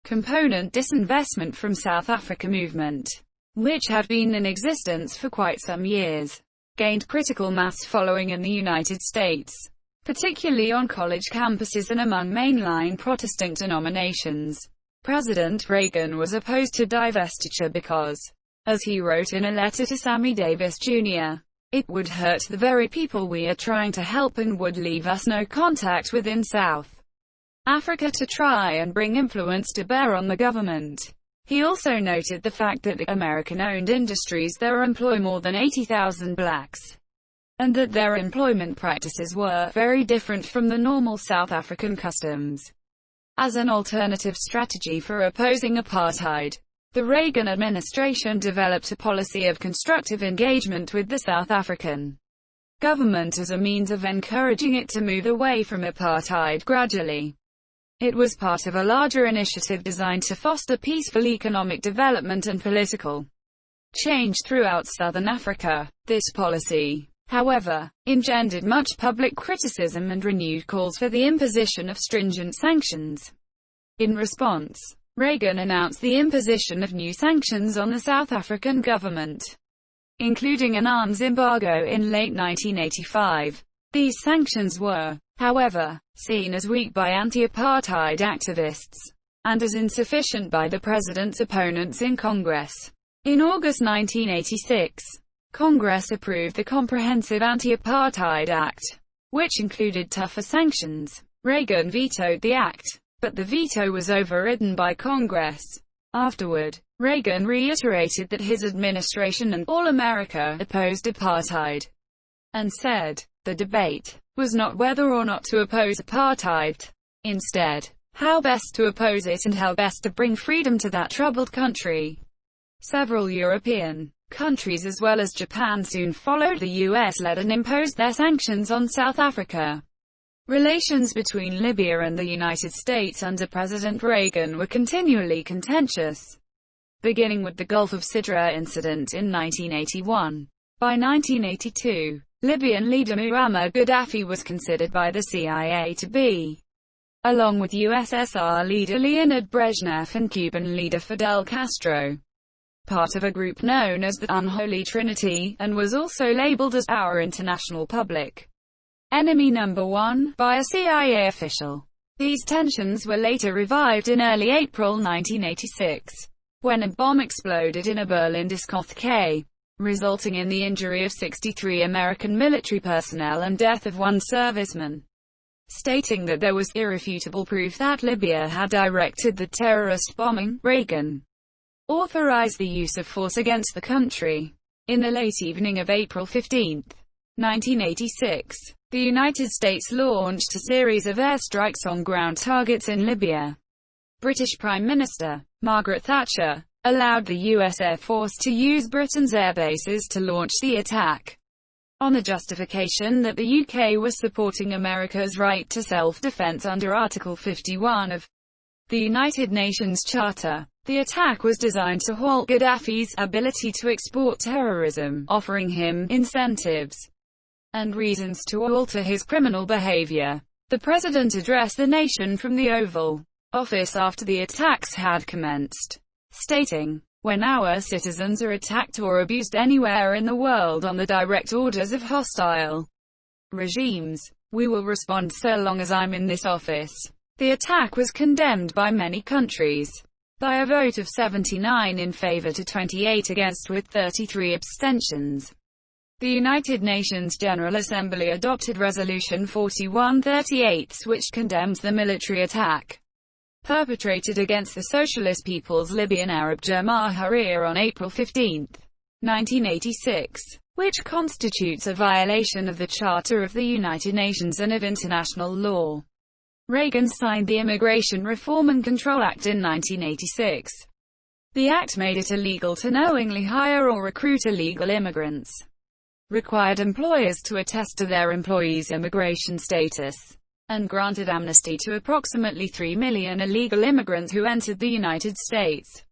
component disinvestment from South Africa movement, which had been in existence for quite some years, gained critical mass following in the United States, particularly on college campuses and among mainline Protestant denominations. President Reagan was opposed to divestiture because, as he wrote in a letter to Sammy Davis Jr., it would hurt the very people we are trying to help and would leave us no contact with in South Africa to try and bring influence to bear on the government. He also noted the fact that American-owned industries there employ more than 80,000 blacks, and that their employment practices were very different from the normal South African customs. As an alternative strategy for opposing apartheid, the Reagan administration developed a policy of constructive engagement with the South African government as a means of encouraging it to move away from apartheid gradually. It was part of a larger initiative designed to foster peaceful economic development and political change throughout Southern Africa. This policy, however, engendered much public criticism and renewed calls for the imposition of stringent sanctions. In response, Reagan announced the imposition of new sanctions on the South African government, including an arms embargo in late 1985. These sanctions were, however, seen as weak by anti-apartheid activists, and as insufficient by the president's opponents in Congress. In August 1986, Congress approved the Comprehensive Anti-Apartheid Act, which included tougher sanctions. Reagan vetoed the act, but the veto was overridden by Congress. Afterward, Reagan reiterated that his administration and all America opposed apartheid, and said, the debate was not whether or not to oppose apartheid. Instead, how best to oppose it and how best to bring freedom to that troubled country. Several European countries as well as Japan soon followed the US led and imposed their sanctions on South Africa. Relations between Libya and the United States under President Reagan were continually contentious, beginning with the Gulf of Sidra incident in 1981. By 1982, Libyan leader Muammar Gaddafi was considered by the CIA to be, along with USSR leader Leonid Brezhnev and Cuban leader Fidel Castro, part of a group known as the Unholy Trinity, and was also labeled as our international public enemy number one by a CIA official. These tensions were later revived in early April 1986, when a bomb exploded in a Berlin discotheque, resulting in the injury of 63 American military personnel and death of one serviceman. Stating that there was irrefutable proof that Libya had directed the terrorist bombing, Reagan authorized the use of force against the country. In the late evening of April 15, 1986, the United States launched a series of airstrikes on ground targets in Libya. British Prime Minister Margaret Thatcher allowed the US Air Force to use Britain's air bases to launch the attack, on the justification that the UK was supporting America's right to self-defense under Article 51 of the United Nations Charter. The attack was designed to halt Gaddafi's ability to export terrorism, offering him incentives and reasons to alter his criminal behavior. The president addressed the nation from the Oval Office after the attacks had commenced, stating, "When our citizens are attacked or abused anywhere in the world on the direct orders of hostile regimes, we will respond so long as I'm in this office." The attack was condemned by many countries, by a vote of 79 in favor to 28 against with 33 abstentions. The United Nations General Assembly adopted Resolution 4138, which condemns the military attack perpetrated against the Socialist People's Libyan Arab Jamahiriya on April 15, 1986, which constitutes a violation of the Charter of the United Nations and of international law. Reagan signed the Immigration Reform and Control Act in 1986. The act made it illegal to knowingly hire or recruit illegal immigrants, required employers to attest to their employees' immigration status, and granted amnesty to approximately 3 million illegal immigrants who entered the United States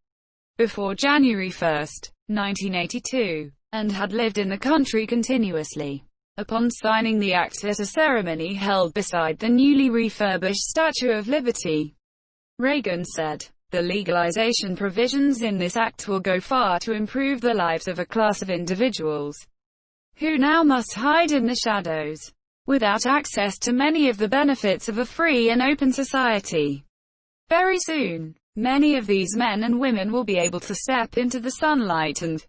before January 1, 1982, and had lived in the country continuously. Upon signing the act at a ceremony held beside the newly refurbished Statue of Liberty, Reagan said, "The legalization provisions in this act will go far to improve the lives of a class of individuals who now must hide in the shadows, without access to many of the benefits of a free and open society. Very soon, many of these men and women will be able to step into the sunlight and,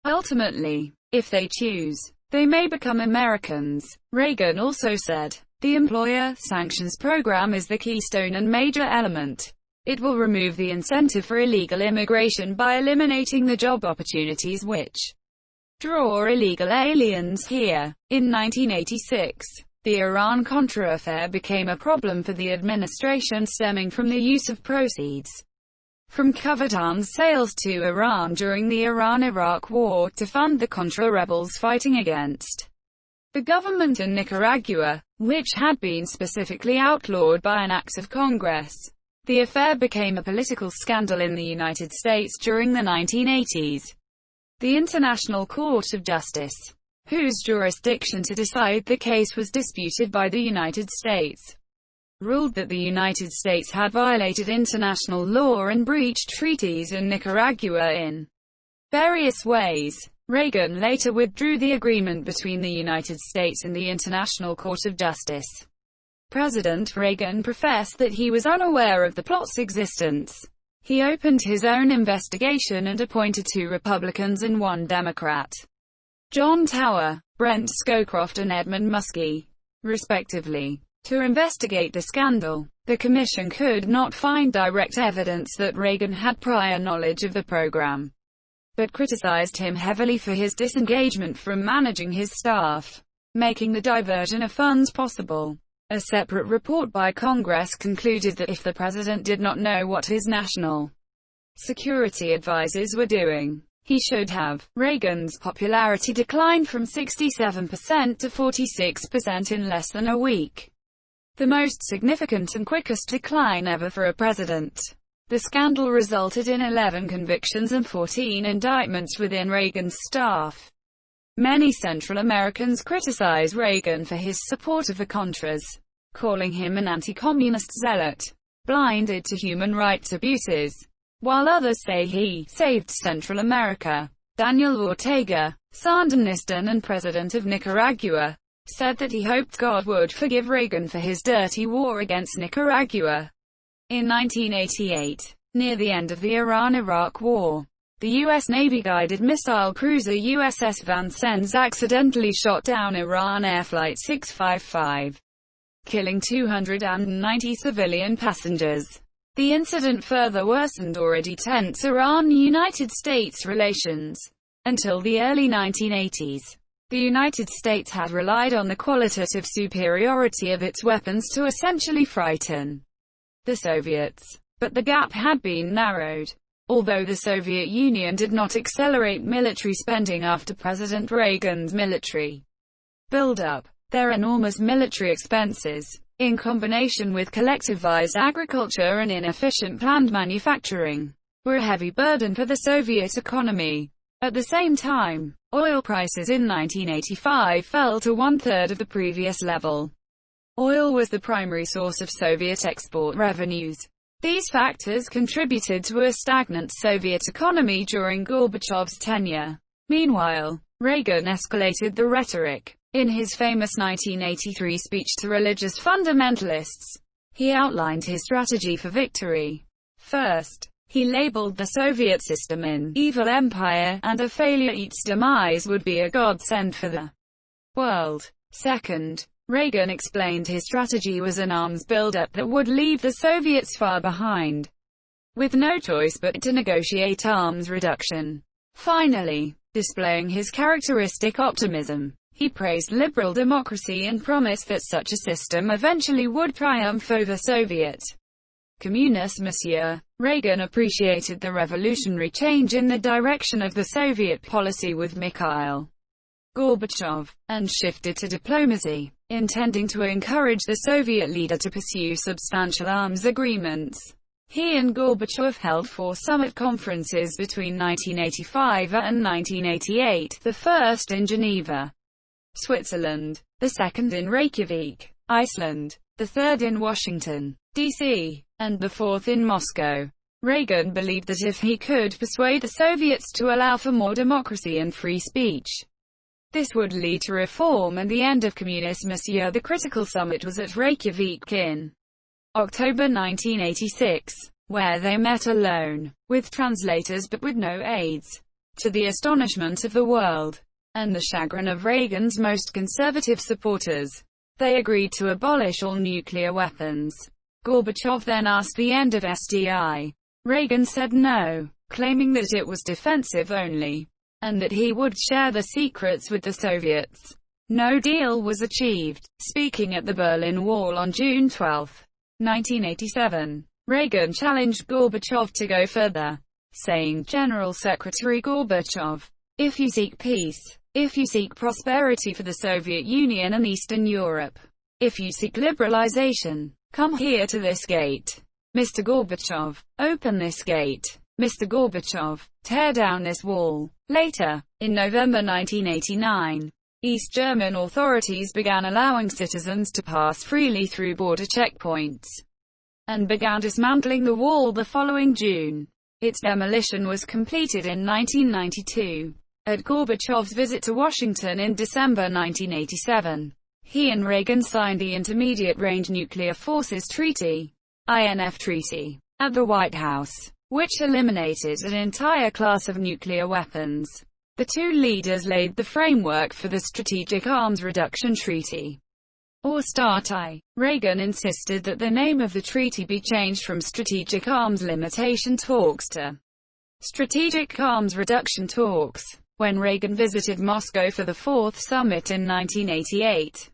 ultimately, if they choose, they may become Americans." Reagan also said, "The employer sanctions program is the keystone and major element. It will remove the incentive for illegal immigration by eliminating the job opportunities which draw illegal aliens here. In 1986, the Iran-Contra affair became a problem for the administration, stemming from the use of proceeds from covert arms sales to Iran during the Iran-Iraq War to fund the Contra rebels fighting against the government in Nicaragua, which had been specifically outlawed by an act of Congress. The affair became a political scandal in the United States during the 1980s. The International Court of Justice, whose jurisdiction to decide the case was disputed by the United States, ruled that the United States had violated international law and breached treaties in Nicaragua in various ways. Reagan later withdrew the agreement between the United States and the International Court of Justice. President Reagan professed that he was unaware of the plot's existence. He opened his own investigation and appointed 2 Republicans and 1 Democrat, John Tower, Brent Scowcroft and Edmund Muskie, respectively, to investigate the scandal. The commission could not find direct evidence that Reagan had prior knowledge of the program, but criticized him heavily for his disengagement from managing his staff, making the diversion of funds possible. A separate report by Congress concluded that if the president did not know what his national security advisors were doing, he should have. Reagan's popularity declined from 67% to 46% in less than a week, the most significant and quickest decline ever for a president. The scandal resulted in 11 convictions and 14 indictments within Reagan's staff. Many Central Americans criticize Reagan for his support of the Contras, calling him an anti-communist zealot, blinded to human rights abuses, while others say he saved Central America. Daniel Ortega, Sandinista and president of Nicaragua, said that he hoped God would forgive Reagan for his dirty war against Nicaragua. In 1988, near the end of the Iran-Iraq War, the U.S. Navy-guided missile cruiser USS Vincennes accidentally shot down Iran Air Flight 655, killing 290 civilian passengers. The incident further worsened already tense Iran-United States relations. Until the early 1980s, the United States had relied on the qualitative superiority of its weapons to essentially frighten the Soviets, but the gap had been narrowed. Although the Soviet Union did not accelerate military spending after President Reagan's military build-up, their enormous military expenses, in combination with collectivized agriculture and inefficient planned manufacturing, were a heavy burden for the Soviet economy. At the same time, oil prices in 1985 fell to one-third of the previous level. Oil was the primary source of Soviet export revenues. These factors contributed to a stagnant Soviet economy during Gorbachev's tenure. Meanwhile, Reagan escalated the rhetoric. In his famous 1983 speech to religious fundamentalists, he outlined his strategy for victory. First, he labeled the Soviet system an evil empire, and a failure its demise would be a godsend for the world. Second, Reagan explained his strategy was an arms buildup that would leave the Soviets far behind, with no choice but to negotiate arms reduction. Finally, displaying his characteristic optimism, he praised liberal democracy and promised that such a system eventually would triumph over Soviet communism. Reagan appreciated the revolutionary change in the direction of the Soviet policy with Mikhail Gorbachev, and shifted to diplomacy, intending to encourage the Soviet leader to pursue substantial arms agreements. He and Gorbachev held 4 summit conferences between 1985 and 1988, the first in Geneva, Switzerland, the second in Reykjavik, Iceland, the third in Washington, D.C., and the fourth in Moscow. Reagan believed that if he could persuade the Soviets to allow for more democracy and free speech, this would lead to reform and the end of communism. The critical summit was at Reykjavik in October 1986, where they met alone, with translators but with no aides. To the astonishment of the world, and the chagrin of Reagan's most conservative supporters, they agreed to abolish all nuclear weapons. Gorbachev then asked the end of SDI. Reagan said no, claiming that it was defensive only. and that he would share the secrets with the Soviets. No deal was achieved. Speaking at the Berlin Wall on June 12, 1987, Reagan challenged Gorbachev to go further, saying, "General Secretary Gorbachev, if you seek peace, if you seek prosperity for the Soviet Union and Eastern Europe, if you seek liberalization, come here to this gate. Mr. Gorbachev, open this gate. Mr. Gorbachev, tear down this wall." Later, in November 1989, East German authorities began allowing citizens to pass freely through border checkpoints, and began dismantling the wall the following June. Its demolition was completed in 1992. At Gorbachev's visit to Washington in December 1987, he and Reagan signed the Intermediate Range Nuclear Forces Treaty, INF Treaty, at the White House, which eliminated an entire class of nuclear weapons. The two leaders laid the framework for the Strategic Arms Reduction Treaty, or START-I. Reagan insisted that the name of the treaty be changed from Strategic Arms Limitation Talks to Strategic Arms Reduction Talks. When Reagan visited Moscow for the Fourth Summit in 1988,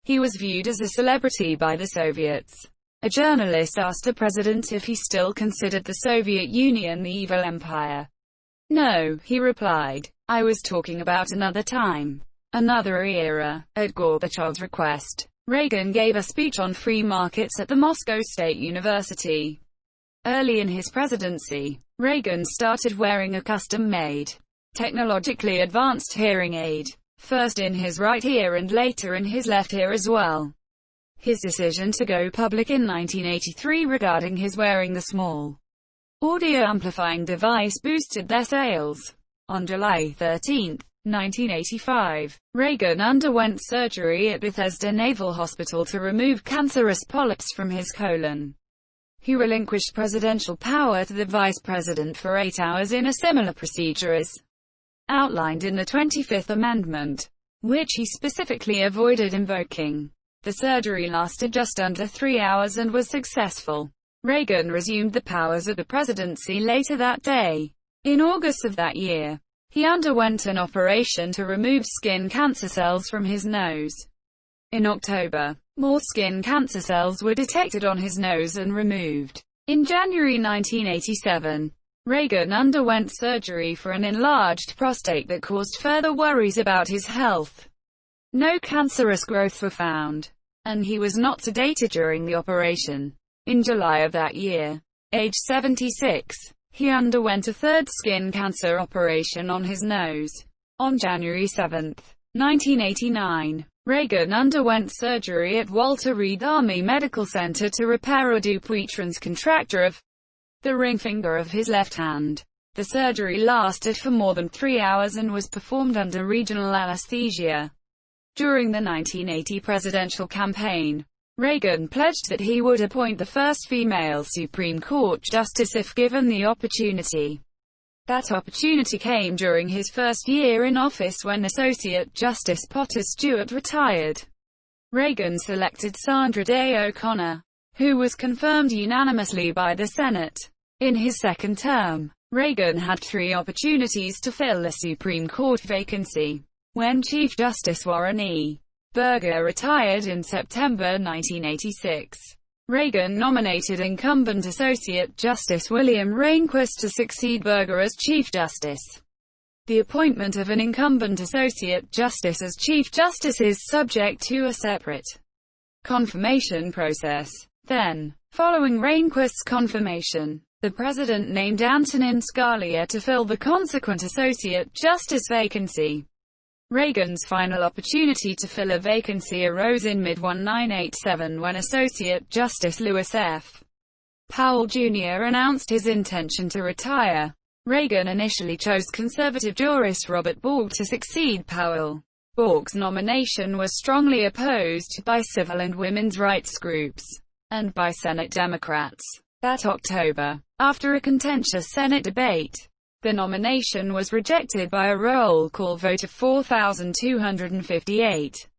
he was viewed as a celebrity by the Soviets. A journalist asked the president if he still considered the Soviet Union the evil empire. "No," he replied. "I was talking about another time, another era." At Gorbachev's request, Reagan gave a speech on free markets at the Moscow State University. Early in his presidency, Reagan started wearing a custom-made, technologically advanced hearing aid, first in his right ear and later in his left ear as well. His decision to go public in 1983 regarding his wearing the small audio amplifying device boosted their sales. On July 13, 1985, Reagan underwent surgery at Bethesda Naval Hospital to remove cancerous polyps from his colon. He relinquished presidential power to the vice president for 8 hours in a similar procedure as outlined in the 25th Amendment, which he specifically avoided invoking. The surgery lasted just under 3 hours and was successful. Reagan resumed the powers of the presidency later that day. In August of that year, he underwent an operation to remove skin cancer cells from his nose. In October, more skin cancer cells were detected on his nose and removed. In January 1987, Reagan underwent surgery for an enlarged prostate that caused further worries about his health. No cancerous growth were found, and he was not sedated during the operation. In July of that year, age 76, he underwent a third skin cancer operation on his nose. On January 7, 1989, Reagan underwent surgery at Walter Reed Army Medical Center to repair a Dupuytren's contracture of the ring finger of his left hand. The surgery lasted for more than 3 hours and was performed under regional anesthesia. During the 1980 presidential campaign, Reagan pledged that he would appoint the first female Supreme Court justice if given the opportunity. That opportunity came during his first year in office when Associate Justice Potter Stewart retired. Reagan selected Sandra Day O'Connor, who was confirmed unanimously by the Senate. In his second term, Reagan had 3 opportunities to fill the Supreme Court vacancy. When Chief Justice Warren E. Burger retired in September 1986, Reagan nominated incumbent Associate Justice William Rehnquist to succeed Burger as Chief Justice. The appointment of an incumbent Associate Justice as Chief Justice is subject to a separate confirmation process. Then, following Rehnquist's confirmation, the President named Antonin Scalia to fill the consequent Associate Justice vacancy. Reagan's final opportunity to fill a vacancy arose in mid-1987 when Associate Justice Lewis F. Powell Jr. announced his intention to retire. Reagan initially chose conservative jurist Robert Bork to succeed Powell. Bork's nomination was strongly opposed by civil and women's rights groups, and by Senate Democrats. That October, after a contentious Senate debate, the nomination was rejected by a roll call vote of 4,258.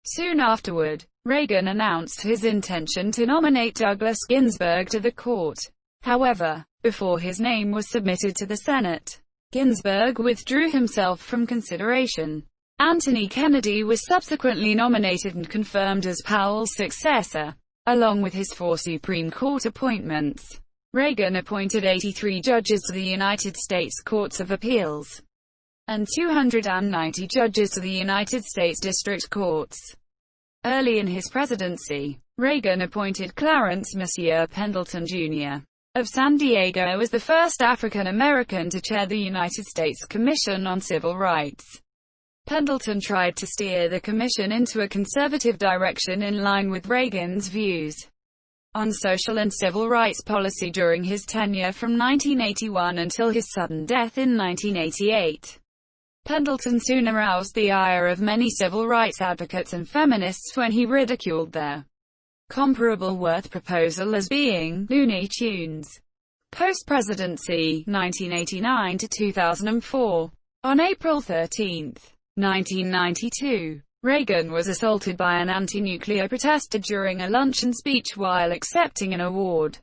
Soon afterward, Reagan announced his intention to nominate Douglas Ginsburg to the court. However, before his name was submitted to the Senate, Ginsburg withdrew himself from consideration. Anthony Kennedy was subsequently nominated and confirmed as Powell's successor, along with his 4 Supreme Court appointments. Reagan appointed 83 judges to the United States Courts of Appeals and 290 judges to the United States District Courts. Early in his presidency, Reagan appointed Clarence Messier Pendleton, Jr. of San Diego as the first African American to chair the United States Commission on Civil Rights. Pendleton tried to steer the commission into a conservative direction in line with Reagan's views on social and civil rights policy during his tenure from 1981 until his sudden death in 1988. Pendleton soon aroused the ire of many civil rights advocates and feminists when he ridiculed their comparable worth proposal as being Looney Tunes. Post-presidency, 1989 to 2004. On April 13, 1992, Reagan was assaulted by an anti-nuclear protester during a luncheon speech while accepting an award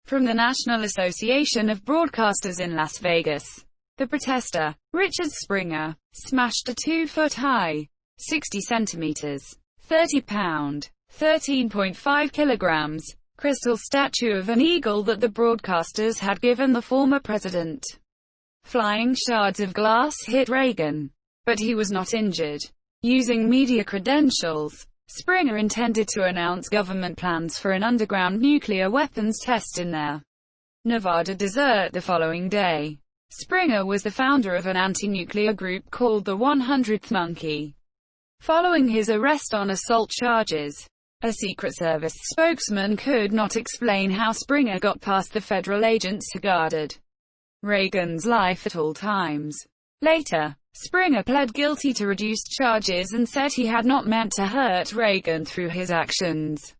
from the National Association of Broadcasters in Las Vegas. The protester, Richard Springer, smashed a 2-foot-high, 60 centimeters, 30-pound, 13.5 kilograms, crystal statue of an eagle that the broadcasters had given the former president. Flying shards of glass hit Reagan, but he was not injured. Using media credentials, Springer intended to announce government plans for an underground nuclear weapons test in their Nevada desert the following day. Springer was the founder of an anti-nuclear group called the 100th Monkey. Following his arrest on assault charges, a Secret Service spokesman could not explain how Springer got past the federal agents who guarded Reagan's life at all times. Later, Springer pled guilty to reduced charges and said he had not meant to hurt Reagan through his actions.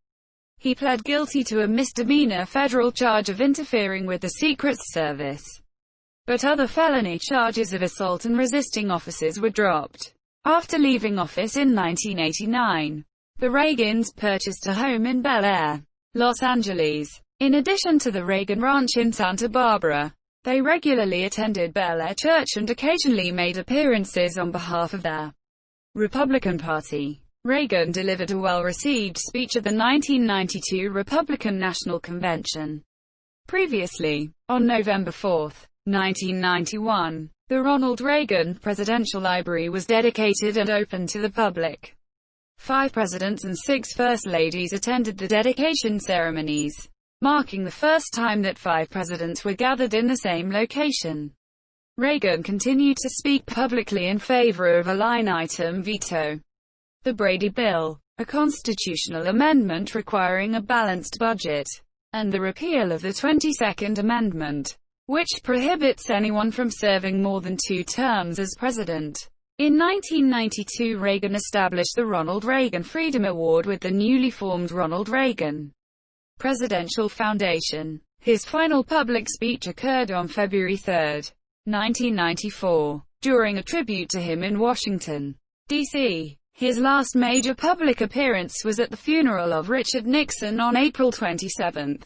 He pled guilty to a misdemeanor federal charge of interfering with the Secret Service, but other felony charges of assault and resisting officers were dropped. After leaving office in 1989, the Reagans purchased a home in Bel Air, Los Angeles. In addition to the Reagan Ranch in Santa Barbara, they regularly attended Bel Air Church and occasionally made appearances on behalf of their Republican Party. Reagan delivered a well-received speech at the 1992 Republican National Convention. Previously, on November 4, 1991, the Ronald Reagan Presidential Library was dedicated and open to the public. 5 presidents and 6 first ladies attended the dedication ceremonies, marking the first time that 5 presidents were gathered in the same location. Reagan continued to speak publicly in favor of a line-item veto, the Brady Bill, a constitutional amendment requiring a balanced budget, and the repeal of the 22nd Amendment, which prohibits anyone from serving more than 2 terms as president. In 1992, Reagan established the Ronald Reagan Freedom Award with the newly formed Ronald Reagan Presidential Foundation. His final public speech occurred on February 3, 1994, during a tribute to him in Washington, D.C. His last major public appearance was at the funeral of Richard Nixon on April 27,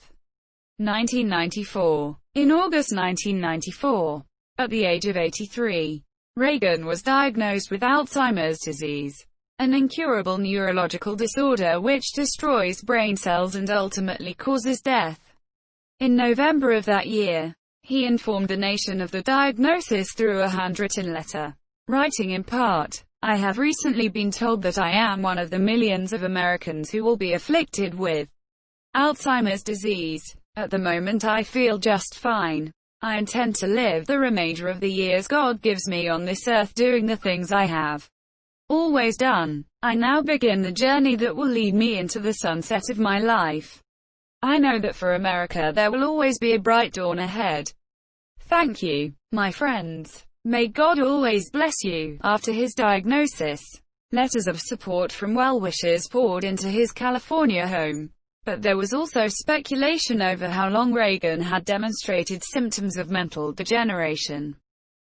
1994. In August 1994, at the age of 83, Reagan was diagnosed with Alzheimer's disease, an incurable neurological disorder which destroys brain cells and ultimately causes death. In November of that year, he informed the nation of the diagnosis through a handwritten letter, writing in part, "I have recently been told that I am one of the millions of Americans who will be afflicted with Alzheimer's disease. At the moment I feel just fine. I intend to live the remainder of the years God gives me on this earth doing the things I have always done. I now begin the journey that will lead me into the sunset of my life. I know that for America there will always be a bright dawn ahead. Thank you, my friends. May God always bless you." After his diagnosis, letters of support from well-wishers poured into his California home. But there was also speculation over how long Reagan had demonstrated symptoms of mental degeneration.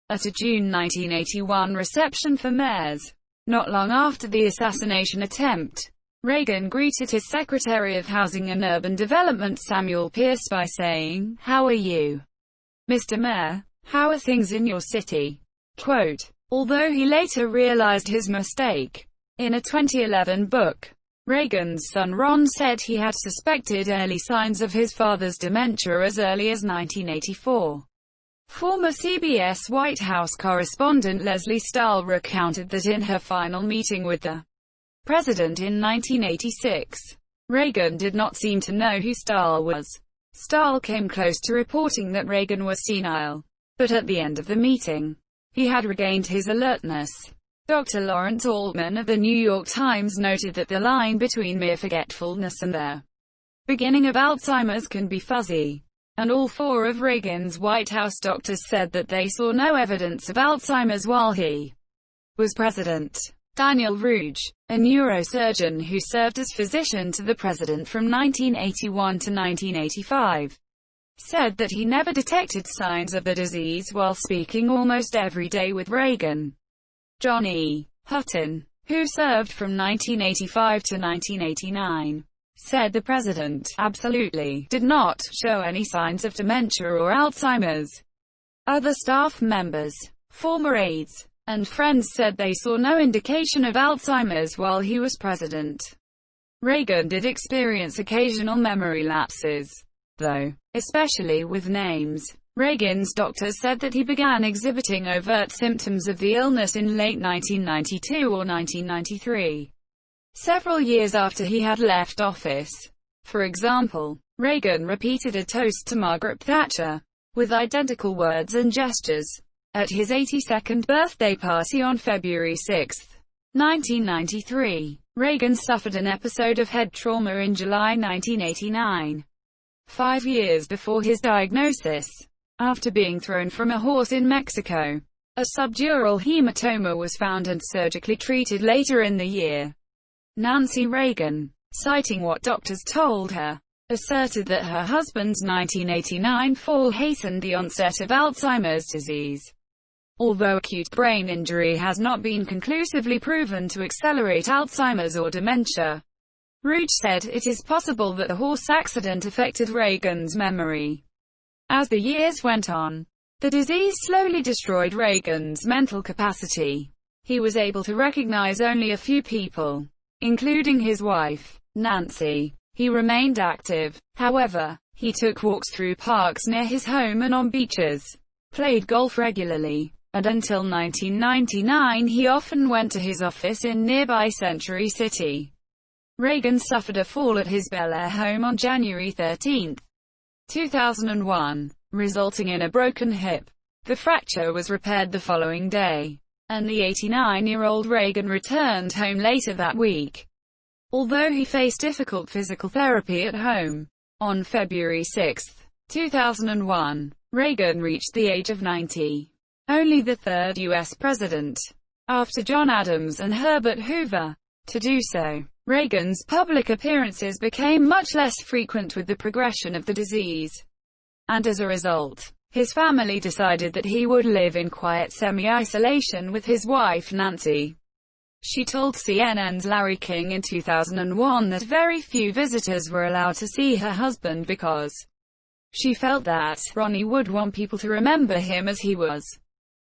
At a June 1981 reception for mayors, not long after the assassination attempt, Reagan greeted his Secretary of Housing and Urban Development Samuel Pierce by saying, "How are you, Mr. Mayor? How are things in your city? Quote, although he later realized his mistake. In a 2011 book, Reagan's son Ron said he had suspected early signs of his father's dementia as early as 1984. Former CBS White House correspondent Leslie Stahl recounted that in her final meeting with the president in 1986, Reagan did not seem to know who Stahl was. Stahl came close to reporting that Reagan was senile, but at the end of the meeting, he had regained his alertness. Dr. Lawrence Altman of the New York Times noted that the line between mere forgetfulness and the beginning of Alzheimer's can be fuzzy, and all four of Reagan's White House doctors said that they saw no evidence of Alzheimer's while he was president. Daniel Rouge, a neurosurgeon who served as physician to the president from 1981 to 1985, said that he never detected signs of the disease while speaking almost every day with Reagan. John E. Hutton, who served from 1985 to 1989, said the president absolutely did not show any signs of dementia or Alzheimer's. Other staff members, former aides, and friends said they saw no indication of Alzheimer's while he was president. Reagan did experience occasional memory lapses, though, especially with names. Reagan's doctors said that he began exhibiting overt symptoms of the illness in late 1992 or 1993, several years after he had left office. For example, Reagan repeated a toast to Margaret Thatcher, with identical words and gestures, at his 82nd birthday party on February 6, 1993. Reagan suffered an episode of head trauma in July 1989, 5 years before his diagnosis. After being thrown from a horse in Mexico, a subdural hematoma was found and surgically treated later in the year. Nancy Reagan, citing what doctors told her, asserted that her husband's 1989 fall hastened the onset of Alzheimer's disease. Although acute brain injury has not been conclusively proven to accelerate Alzheimer's or dementia, Rouge said it is possible that the horse accident affected Reagan's memory. As the years went on, the disease slowly destroyed Reagan's mental capacity. He was able to recognize only a few people, including his wife, Nancy. He remained active, however. He took walks through parks near his home and on beaches, played golf regularly, and until 1999 he often went to his office in nearby Century City. Reagan suffered a fall at his Bel Air home on January 13, 2001, resulting in a broken hip. The fracture was repaired the following day, and the 89-year-old Reagan returned home later that week. Although he faced difficult physical therapy at home, on February 6, 2001, Reagan reached the age of 90. Only the third U.S. president, after John Adams and Herbert Hoover, to do so. Reagan's public appearances became much less frequent with the progression of the disease, and as a result, his family decided that he would live in quiet semi-isolation with his wife Nancy. She told CNN's Larry King in 2001 that very few visitors were allowed to see her husband because she felt that Ronnie would want people to remember him as he was.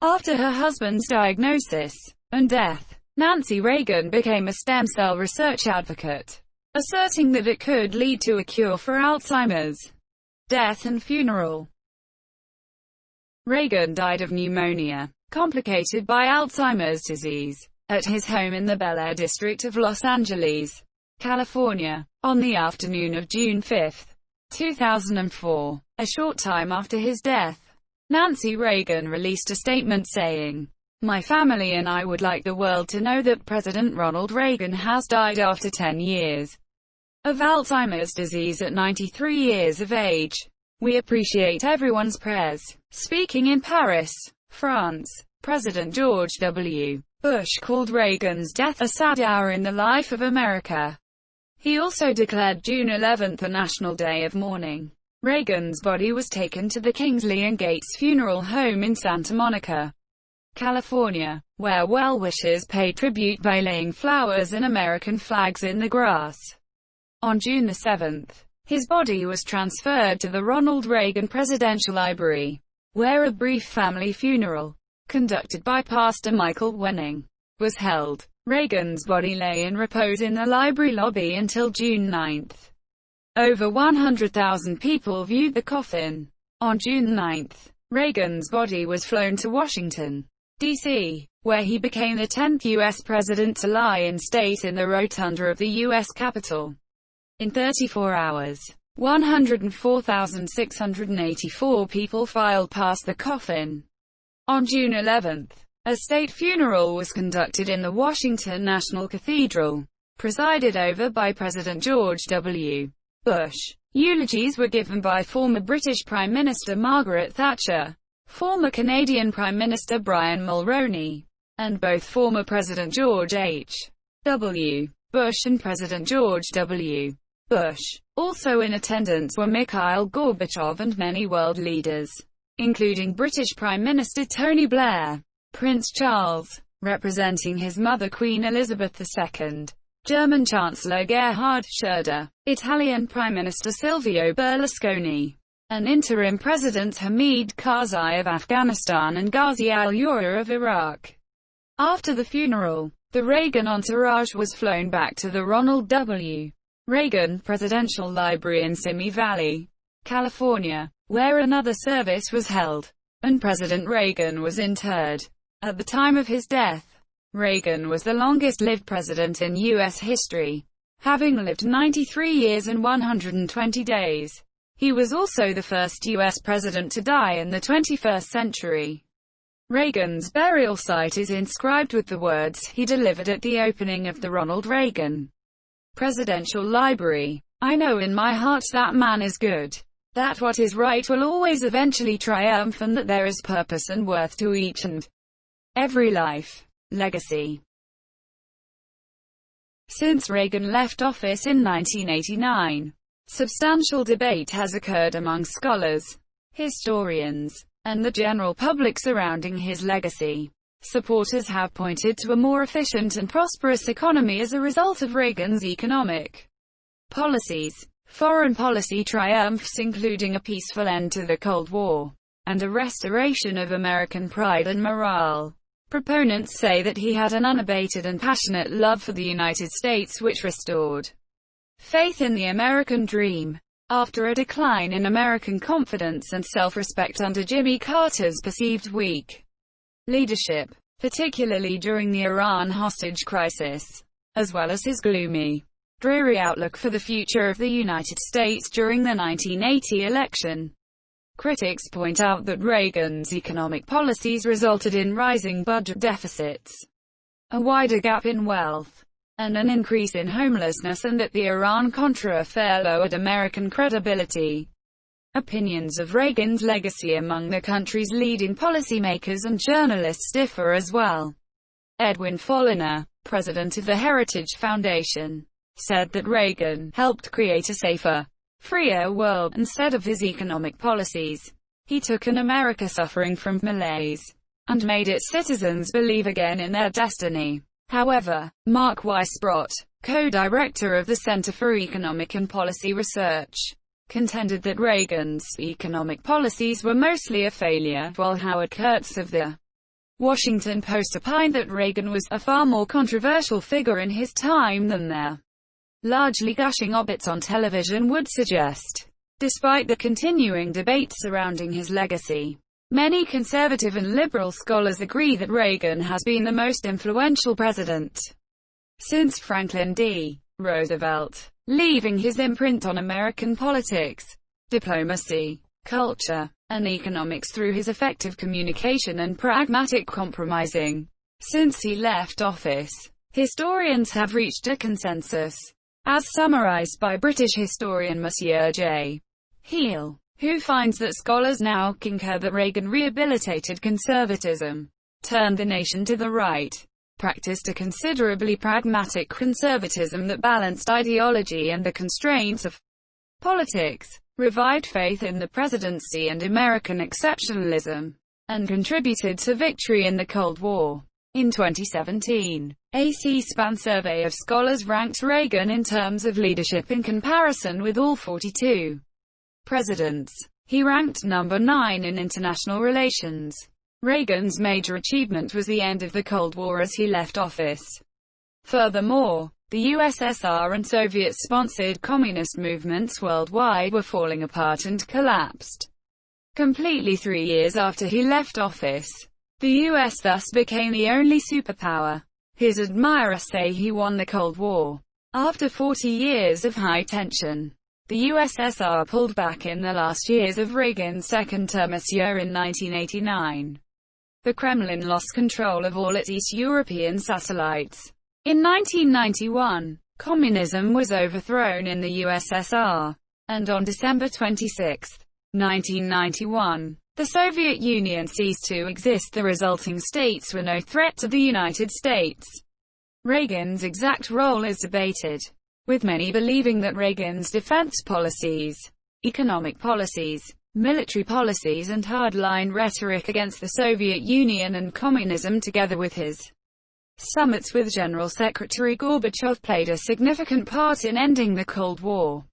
After her husband's diagnosis and death, Nancy Reagan became a stem cell research advocate, asserting that it could lead to a cure for Alzheimer's. Death and funeral. Reagan died of pneumonia, complicated by Alzheimer's disease, at his home in the Bel Air district of Los Angeles, California, on the afternoon of June 5, 2004. A short time after his death, Nancy Reagan released a statement saying, "My family and I would like the world to know that President Ronald Reagan has died after 10 years of Alzheimer's disease at 93 years of age. We appreciate everyone's prayers." Speaking in Paris, France, President George W. Bush called Reagan's death a sad hour in the life of America. He also declared June 11 a national day of mourning. Reagan's body was taken to the Kingsley and Gates Funeral Home in Santa Monica, California, where well-wishers paid tribute by laying flowers and American flags in the grass. On June 7, his body was transferred to the Ronald Reagan Presidential Library, where a brief family funeral, conducted by Pastor Michael Wenning, was held. Reagan's body lay in repose in the library lobby until June 9. Over 100,000 people viewed the coffin. On June 9, Reagan's body was flown to Washington, D.C., where he became the 10th U.S. president to lie in state in the rotunda of the U.S. Capitol. In 34 hours, 104,684 people filed past the coffin. On June 11, a state funeral was conducted in the Washington National Cathedral, presided over by President George W. Bush. Eulogies were given by former British Prime Minister Margaret Thatcher, former Canadian Prime Minister Brian Mulroney, and both former President George H. W. Bush and President George W. Bush. Also in attendance were Mikhail Gorbachev and many world leaders, including British Prime Minister Tony Blair, Prince Charles, representing his mother Queen Elizabeth II, German Chancellor Gerhard Schröder, Italian Prime Minister Silvio Berlusconi, and interim President Hamid Karzai of Afghanistan and Ghazi al-Ura of Iraq. After the funeral, the Reagan entourage was flown back to the Ronald W. Reagan Presidential Library in Simi Valley, California, where another service was held, and President Reagan was interred. At the time of his death, Reagan was the longest-lived president in U.S. history, having lived 93 years and 120 days. He was also the first U.S. president to die in the 21st century. Reagan's burial site is inscribed with the words he delivered at the opening of the Ronald Reagan Presidential Library. "I know in my heart that man is good, that what is right will always eventually triumph, and that there is purpose and worth to each and every life." Legacy. Since Reagan left office in 1989, substantial debate has occurred among scholars, historians, and the general public surrounding his legacy. Supporters have pointed to a more efficient and prosperous economy as a result of Reagan's economic policies, foreign policy triumphs including a peaceful end to the Cold War, and a restoration of American pride and morale. Proponents say that he had an unabated and passionate love for the United States which restored faith in the American dream. After a decline in American confidence and self-respect under Jimmy Carter's perceived weak leadership, particularly during the Iran hostage crisis, as well as his gloomy, dreary outlook for the future of the United States during the 1980 election. Critics point out that Reagan's economic policies resulted in rising budget deficits, a wider gap in wealth, and an increase in homelessness, and that the Iran-Contra affair lowered American credibility. Opinions of Reagan's legacy among the country's leading policymakers and journalists differ as well. Edwin Folliner, president of the Heritage Foundation, said that Reagan helped create a safer, freer world. Instead of his economic policies, he took an America suffering from malaise, and made its citizens believe again in their destiny. However, Mark Weisbrot, co-director of the Center for Economic and Policy Research, contended that Reagan's economic policies were mostly a failure, while Howard Kurtz of the Washington Post opined that Reagan was a far more controversial figure in his time than their largely gushing obits on television would suggest. Despite the continuing debate surrounding his legacy, many conservative and liberal scholars agree that Reagan has been the most influential president since Franklin D. Roosevelt, leaving his imprint on American politics, diplomacy, culture, and economics through his effective communication and pragmatic compromising. Since he left office, historians have reached a consensus, as summarized by British historian Monsieur J. Heal, who finds that scholars now concur that Reagan rehabilitated conservatism, turned the nation to the right, practiced a considerably pragmatic conservatism that balanced ideology and the constraints of politics, revived faith in the presidency and American exceptionalism, and contributed to victory in the Cold War. In 2017, a C-SPAN survey of scholars ranked Reagan in terms of leadership in comparison with all 42 presidents. He ranked number 9 in international relations. Reagan's major achievement was the end of the Cold War as he left office. Furthermore, the USSR and Soviet-sponsored communist movements worldwide were falling apart and collapsed completely 3 years after he left office. The US thus became the only superpower. His admirers say he won the Cold War. After 40 years of high tension, the USSR pulled back in the last years of Reagan's second term as year in 1989. The Kremlin lost control of all its East European satellites. In 1991, communism was overthrown in the USSR, and on December 26, 1991, the Soviet Union ceased to exist. The resulting states were no threat to the United States. Reagan's exact role is debated, with many believing that Reagan's defense policies, economic policies, military policies and hardline rhetoric against the Soviet Union and communism together with his summits with General Secretary Gorbachev played a significant part in ending the Cold War.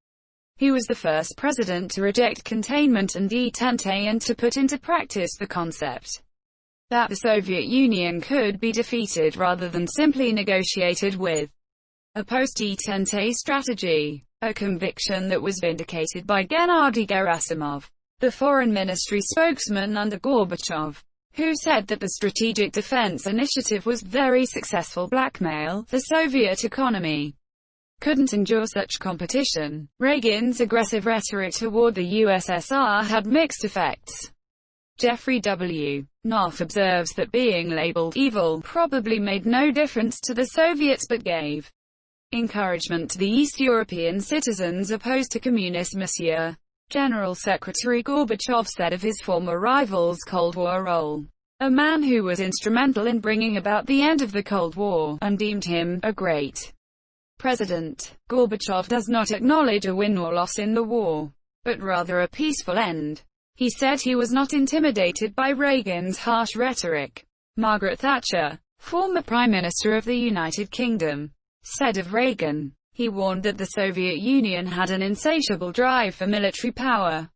He was the first president to reject containment and detente and to put into practice the concept that the Soviet Union could be defeated rather than simply negotiated with. A post-detente strategy, a conviction that was vindicated by Gennady Gerasimov, the foreign ministry spokesman under Gorbachev, who said that the Strategic Defense Initiative was very successful blackmail. The Soviet economy couldn't endure such competition. Reagan's aggressive rhetoric toward the USSR had mixed effects. Jeffrey W. Knopf observes that being labeled evil probably made no difference to the Soviets but gave encouragement to the East European citizens opposed to communist Monsieur. General Secretary Gorbachev said of his former rival's Cold War role, a man who was instrumental in bringing about the end of the Cold War, and deemed him a great president. Gorbachev does not acknowledge a win or loss in the war, but rather a peaceful end. He said he was not intimidated by Reagan's harsh rhetoric. Margaret Thatcher, former Prime Minister of the United Kingdom, said of Reagan, he warned that the Soviet Union had an insatiable drive for military power,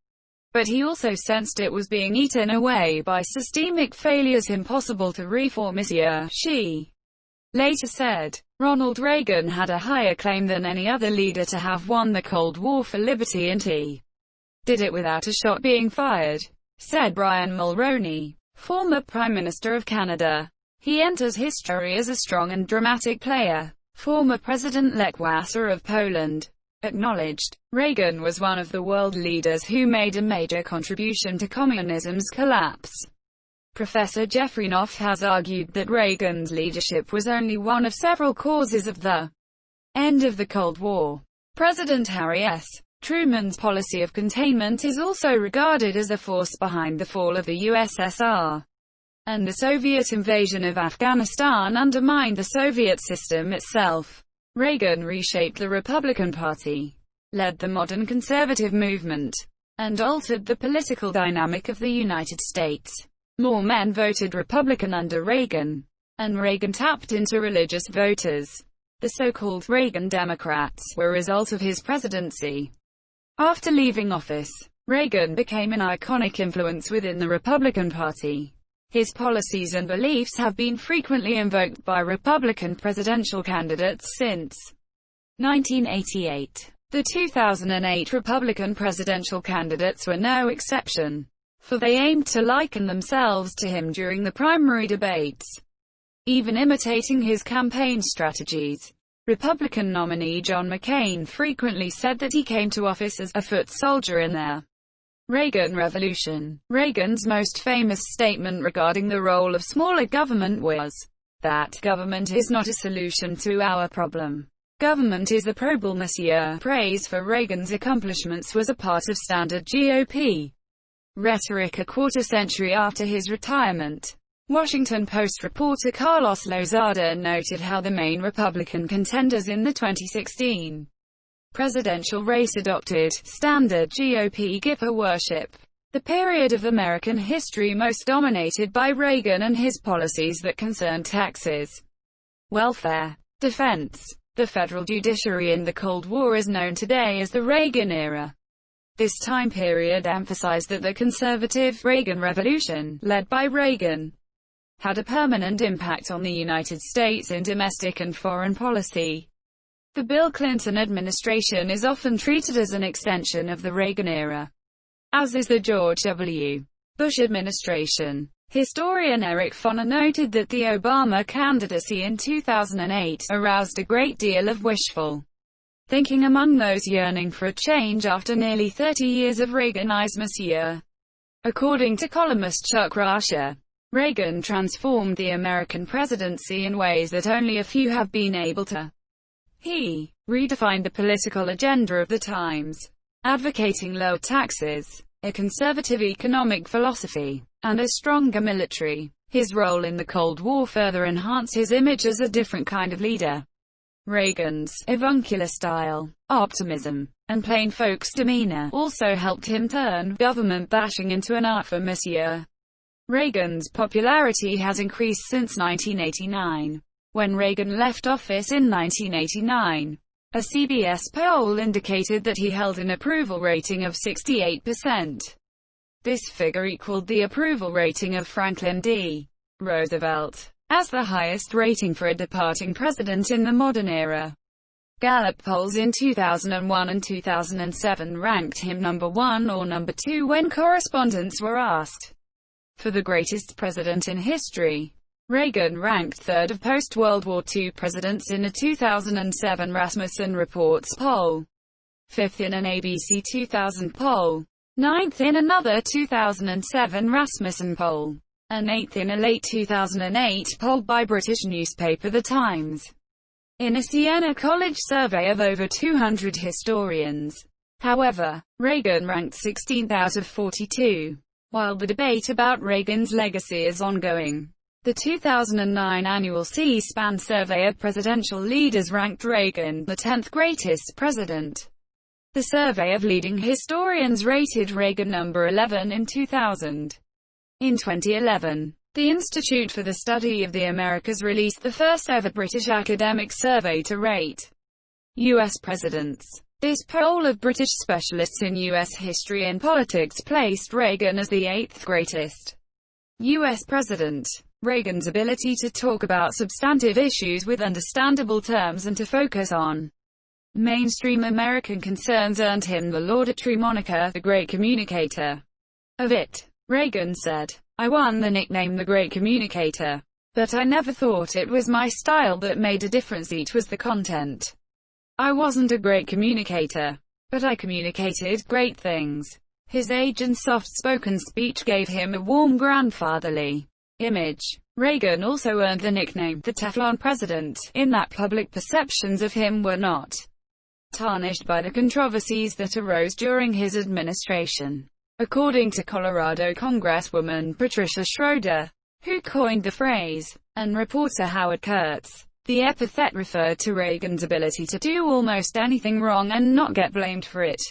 but he also sensed it was being eaten away by systemic failures impossible to reform. She later said, Ronald Reagan had a higher claim than any other leader to have won the Cold War for liberty, and he did it without a shot being fired, said Brian Mulroney, former Prime Minister of Canada. He enters history as a strong and dramatic player. Former President Lech Wałęsa of Poland acknowledged, Reagan was one of the world leaders who made a major contribution to communism's collapse. Professor Jeffrey Knopf has argued that Reagan's leadership was only one of several causes of the end of the Cold War. President Harry S. Truman's policy of containment is also regarded as a force behind the fall of the USSR. And the Soviet invasion of Afghanistan undermined the Soviet system itself. Reagan reshaped the Republican Party, led the modern conservative movement, and altered the political dynamic of the United States. More men voted Republican under Reagan, and Reagan tapped into religious voters. The so-called Reagan Democrats were a result of his presidency. After leaving office, Reagan became an iconic influence within the Republican Party. His policies and beliefs have been frequently invoked by Republican presidential candidates since 1988. The 2008 Republican presidential candidates were no exception, for they aimed to liken themselves to him during the primary debates, even imitating his campaign strategies. Republican nominee John McCain frequently said that he came to office as a foot soldier in their Reagan Revolution. Reagan's most famous statement regarding the role of smaller government was that government is not a solution to our problem. Government is a problem. Monsieur. Praise for Reagan's accomplishments was a part of standard GOP rhetoric a quarter-century after his retirement. Washington Post reporter Carlos Lozada noted how the main Republican contenders in the 2016 presidential race adopted standard GOP Gipper worship, the period of American history most dominated by Reagan and his policies that concerned taxes, welfare, defense. The federal judiciary in the Cold War is known today as the Reagan era. This time period emphasized that the conservative Reagan Revolution, led by Reagan, had a permanent impact on the United States in domestic and foreign policy. The Bill Clinton administration is often treated as an extension of the Reagan era, as is the George W. Bush administration. Historian Eric Foner noted that the Obama candidacy in 2008 aroused a great deal of wishful thinking among those yearning for a change after nearly 30 years of Reaganism. According to columnist Chuck Rasher, Reagan transformed the American presidency in ways that only a few have been able to. He redefined the political agenda of the times, advocating lower taxes, a conservative economic philosophy, and a stronger military. His role in the Cold War further enhanced his image as a different kind of leader. Reagan's avuncular style, optimism, and plain folks demeanor also helped him turn government bashing into an art for monsieur. Reagan's popularity has increased since 1989. When Reagan left office in 1989, a CBS poll indicated that he held an approval rating of 68%. This figure equaled the approval rating of Franklin D. Roosevelt, as the highest rating for a departing president in the modern era. Gallup polls in 2001 and 2007 ranked him number 1 or number 2 when correspondents were asked for the greatest president in history. Reagan ranked third of post-World War II presidents in a 2007 Rasmussen Reports poll, fifth in an ABC 2000 poll, ninth in another 2007 Rasmussen poll, and eighth in a late 2008 poll by British newspaper The Times. In a Siena College survey of over 200 historians, however, Reagan ranked 16th out of 42. While the debate about Reagan's legacy is ongoing, the 2009 annual C-SPAN survey of presidential leaders ranked Reagan the 10th greatest president. The survey of leading historians rated Reagan number 11 in 2000. In 2011, the Institute for the Study of the Americas released the first ever British academic survey to rate U.S. presidents. This poll of British specialists in U.S. history and politics placed Reagan as the 8th greatest U.S. president. Reagan's ability to talk about substantive issues with understandable terms and to focus on mainstream American concerns earned him the laudatory moniker, the Great Communicator. Of it, Reagan said, "I won the nickname the Great Communicator, but I never thought it was my style that made a difference, it was the content. I wasn't a great communicator, but I communicated great things." His age and soft-spoken speech gave him a warm grandfatherly image. Reagan also earned the nickname the Teflon President, in that public perceptions of him were not tarnished by the controversies that arose during his administration. According to Colorado Congresswoman Patricia Schroeder, who coined the phrase, and reporter Howard Kurtz, the epithet referred to Reagan's ability to do almost anything wrong and not get blamed for it.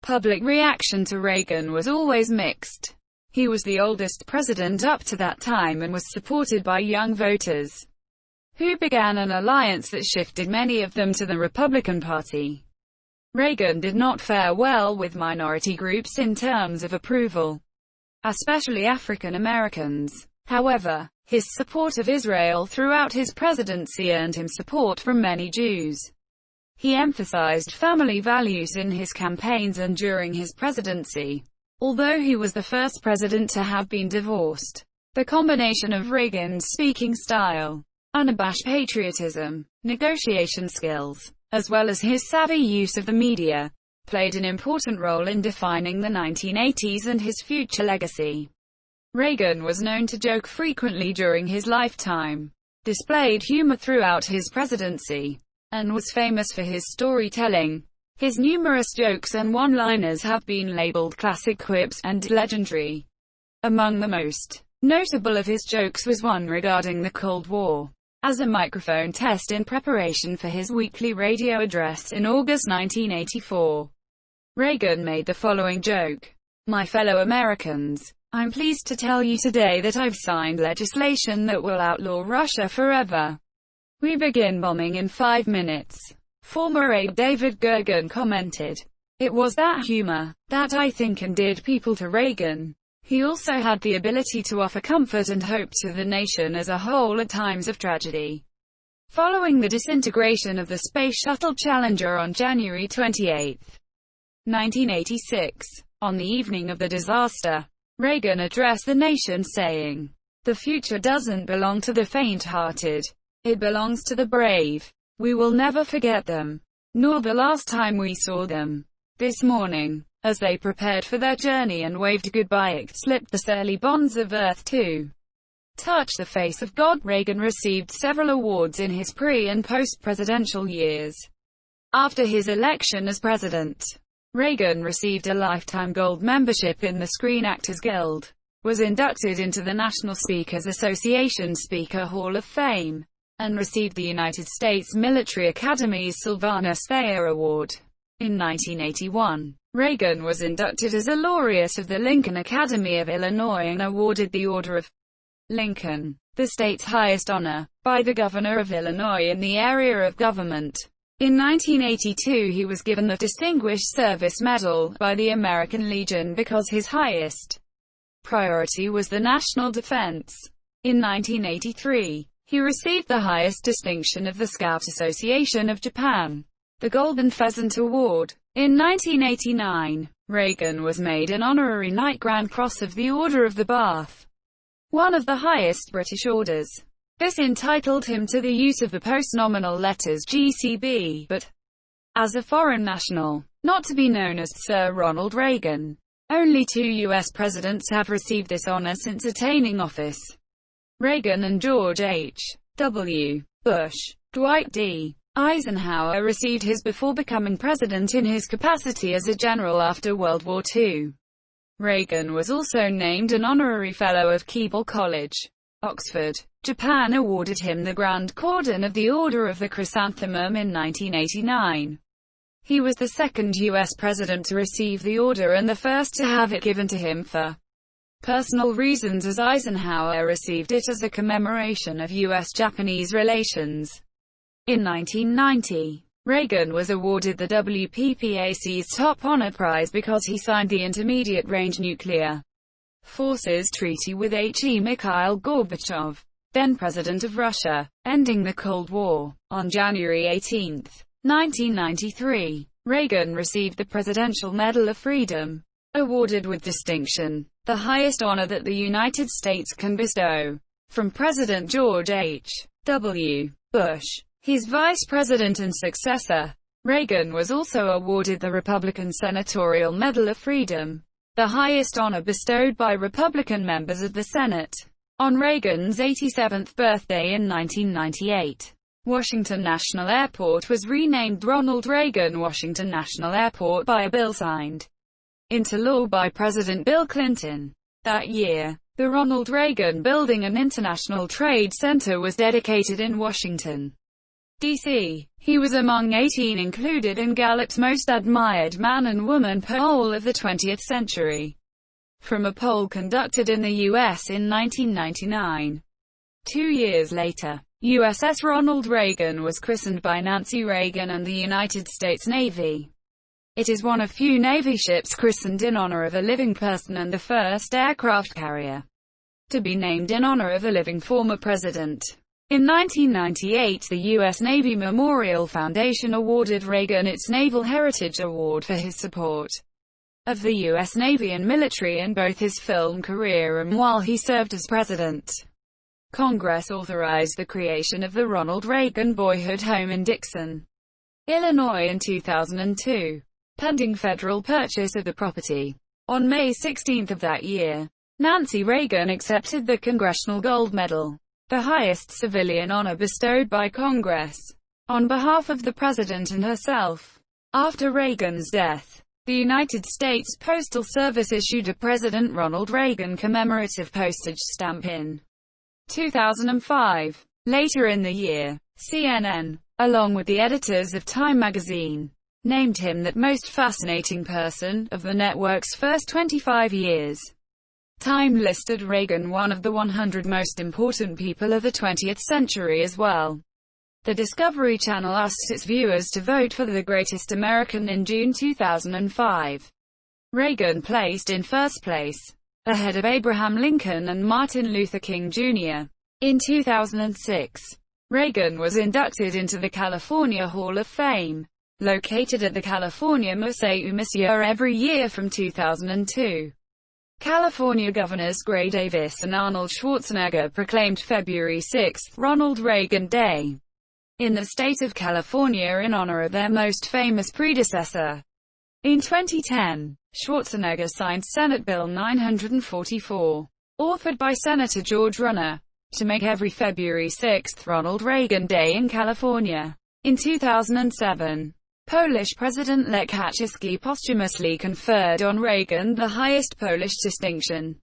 Public reaction to Reagan was always mixed. He was the oldest president up to that time and was supported by young voters, who began an alliance that shifted many of them to the Republican Party. Reagan did not fare well with minority groups in terms of approval, especially African Americans. However, his support of Israel throughout his presidency earned him support from many Jews. He emphasized family values in his campaigns and during his presidency. Although he was the first president to have been divorced, the combination of Reagan's speaking style, unabashed patriotism, negotiation skills, as well as his savvy use of the media, played an important role in defining the 1980s and his future legacy. Reagan was known to joke frequently during his lifetime, displayed humor throughout his presidency, and was famous for his storytelling. His numerous jokes and one-liners have been labeled classic quips and legendary. Among the most notable of his jokes was one regarding the Cold War. As a microphone test in preparation for his weekly radio address in August 1984, Reagan made the following joke. "My fellow Americans, I'm pleased to tell you today that I've signed legislation that will outlaw Russia forever. We begin bombing in 5 minutes. Former aide David Gergen commented, It was that humor that I think endeared people to Reagan. He also had the ability to offer comfort and hope to the nation as a whole at times of tragedy. Following the disintegration of the Space Shuttle Challenger on January 28, 1986, on the evening of the disaster, Reagan addressed the nation saying, "The future doesn't belong to the faint-hearted. It belongs to the brave. We will never forget them, nor the last time we saw them." This morning, as they prepared for their journey and waved goodbye, it slipped the surly bonds of earth to touch the face of God. Reagan received several awards in his pre- and post-presidential years. After his election as president, Reagan received a lifetime gold membership in the Screen Actors Guild, was inducted into the National Speakers Association Speaker Hall of Fame, and received the United States Military Academy's Sylvanus Thayer Award. In 1981, Reagan was inducted as a laureate of the Lincoln Academy of Illinois and awarded the Order of Lincoln, the state's highest honor, by the governor of Illinois in the area of government. In 1982 he was given the Distinguished Service Medal by the American Legion because his highest priority was the national defense. In 1983, he received the highest distinction of the Scout Association of Japan, the Golden Pheasant Award. In 1989, Reagan was made an honorary Knight Grand Cross of the Order of the Bath, one of the highest British orders. This entitled him to the use of the post-nominal letters GCB, but as a foreign national, not to be known as Sir Ronald Reagan. Only 2 U.S. presidents have received this honor since attaining office: Reagan and George H. W. Bush. Dwight D. Eisenhower received his before becoming president in his capacity as a general after World War II. Reagan was also named an honorary fellow of Keble College, Oxford. Japan awarded him the Grand Cordon of the Order of the Chrysanthemum in 1989. He was the second U.S. president to receive the order and the first to have it given to him for personal reasons, as Eisenhower received it as a commemoration of U.S.-Japanese relations. In 1990, Reagan was awarded the WPPAC's top honor prize because he signed the Intermediate-Range Nuclear Forces Treaty with H.E. Mikhail Gorbachev, then President of Russia, ending the Cold War. On January 18, 1993, Reagan received the Presidential Medal of Freedom, awarded with distinction, the highest honor that the United States can bestow, from President George H. W. Bush, his vice president and successor. Reagan was also awarded the Republican Senatorial Medal of Freedom, the highest honor bestowed by Republican members of the Senate. On Reagan's 87th birthday in 1998, Washington National Airport was renamed Ronald Reagan Washington National Airport by a bill signed into law by President Bill Clinton. That year, the Ronald Reagan Building, an international trade center, was dedicated in Washington, D.C. He was among 18 included in Gallup's Most Admired Man and Woman poll of the 20th century, from a poll conducted in the U.S. in 1999. 2 years later, USS Ronald Reagan was christened by Nancy Reagan and the United States Navy. It is one of few Navy ships christened in honor of a living person and the first aircraft carrier to be named in honor of a living former president. In 1998, the U.S. Navy Memorial Foundation awarded Reagan its Naval Heritage Award for his support of the U.S. Navy and military in both his film career and while he served as president. Congress authorized the creation of the Ronald Reagan Boyhood Home in Dixon, Illinois in 2002, pending federal purchase of the property. On May 16 of that year, Nancy Reagan accepted the Congressional Gold Medal, the highest civilian honor bestowed by Congress, on behalf of the President and herself. After Reagan's death, the United States Postal Service issued a President Ronald Reagan commemorative postage stamp in 2005. Later in the year, CNN, along with the editors of Time magazine, named him that most fascinating person of the network's first 25 years. Time listed Reagan one of the 100 most important people of the 20th century as well. The Discovery Channel asked its viewers to vote for the greatest American in June 2005. Reagan placed in first place, ahead of Abraham Lincoln and Martin Luther King Jr. In 2006, Reagan was inducted into the California Hall of Fame, located at the California Museu Monsieur every year from 2002. California Governors Gray Davis and Arnold Schwarzenegger proclaimed February 6 Ronald Reagan Day in the state of California in honor of their most famous predecessor. In 2010, Schwarzenegger signed Senate Bill 944, authored by Senator George Runner, to make every February 6 Ronald Reagan Day in California. In 2007, Polish President Lech Kaczyński posthumously conferred on Reagan the highest Polish distinction,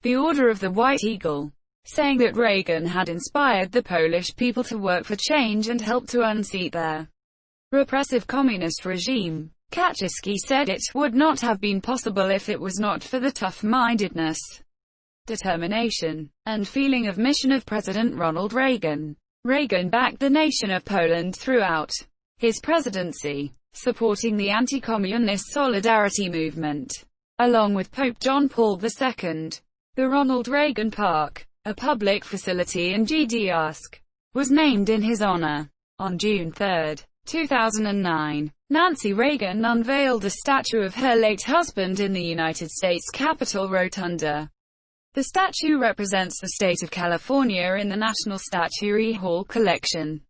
the Order of the White Eagle, saying that Reagan had inspired the Polish people to work for change and helped to unseat their repressive communist regime. Kaczyński said it would not have been possible if it was not for the tough-mindedness, determination, and feeling of mission of President Ronald Reagan. Reagan backed the nation of Poland throughout his presidency, supporting the anti-communist solidarity movement, along with Pope John Paul II. The Ronald Reagan Park, a public facility in Gdańsk, was named in his honor. On June 3, 2009, Nancy Reagan unveiled a statue of her late husband in the United States Capitol Rotunda. The statue represents the state of California in the National Statuary Hall collection.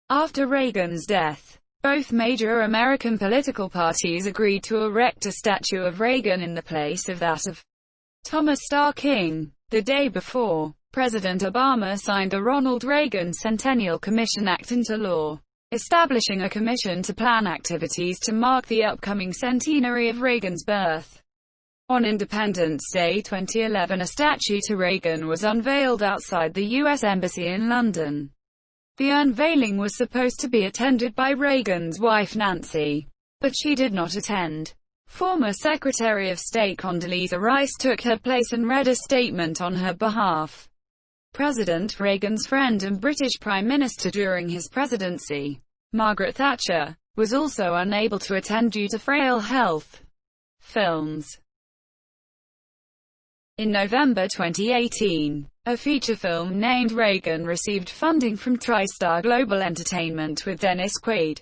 After Reagan's death, both major American political parties agreed to erect a statue of Reagan in the place of that of Thomas Starr King. The day before, President Obama signed the Ronald Reagan Centennial Commission Act into law, establishing a commission to plan activities to mark the upcoming centenary of Reagan's birth. On Independence Day 2011, a statue to Reagan was unveiled outside the U.S. Embassy in London. The unveiling was supposed to be attended by Reagan's wife Nancy, but she did not attend. Former Secretary of State Condoleezza Rice took her place and read a statement on her behalf. President Reagan's friend and British Prime Minister during his presidency, Margaret Thatcher, was also unable to attend due to frail health. Films. In November 2018, a feature film named Reagan received funding from TriStar Global Entertainment with Dennis Quaid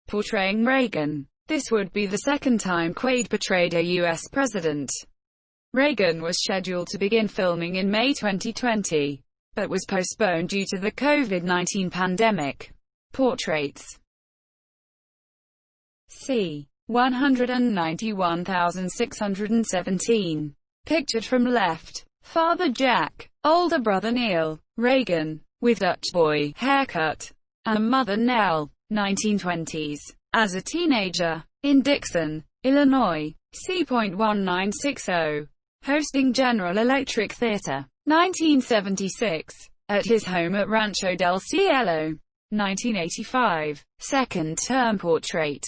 portraying Reagan. This would be the second time Quaid portrayed a U.S. president. Reagan was scheduled to begin filming in May 2020, but was postponed due to the COVID-19 pandemic. Portraits. C. 191,617. Pictured from left. Father Jack, older brother Neil, Reagan, with Dutch boy haircut, and mother Nell, 1920s. As a teenager, in Dixon, Illinois, C.1960. Hosting General Electric Theater, 1976. At his home at Rancho del Cielo, 1985. Second-term portrait.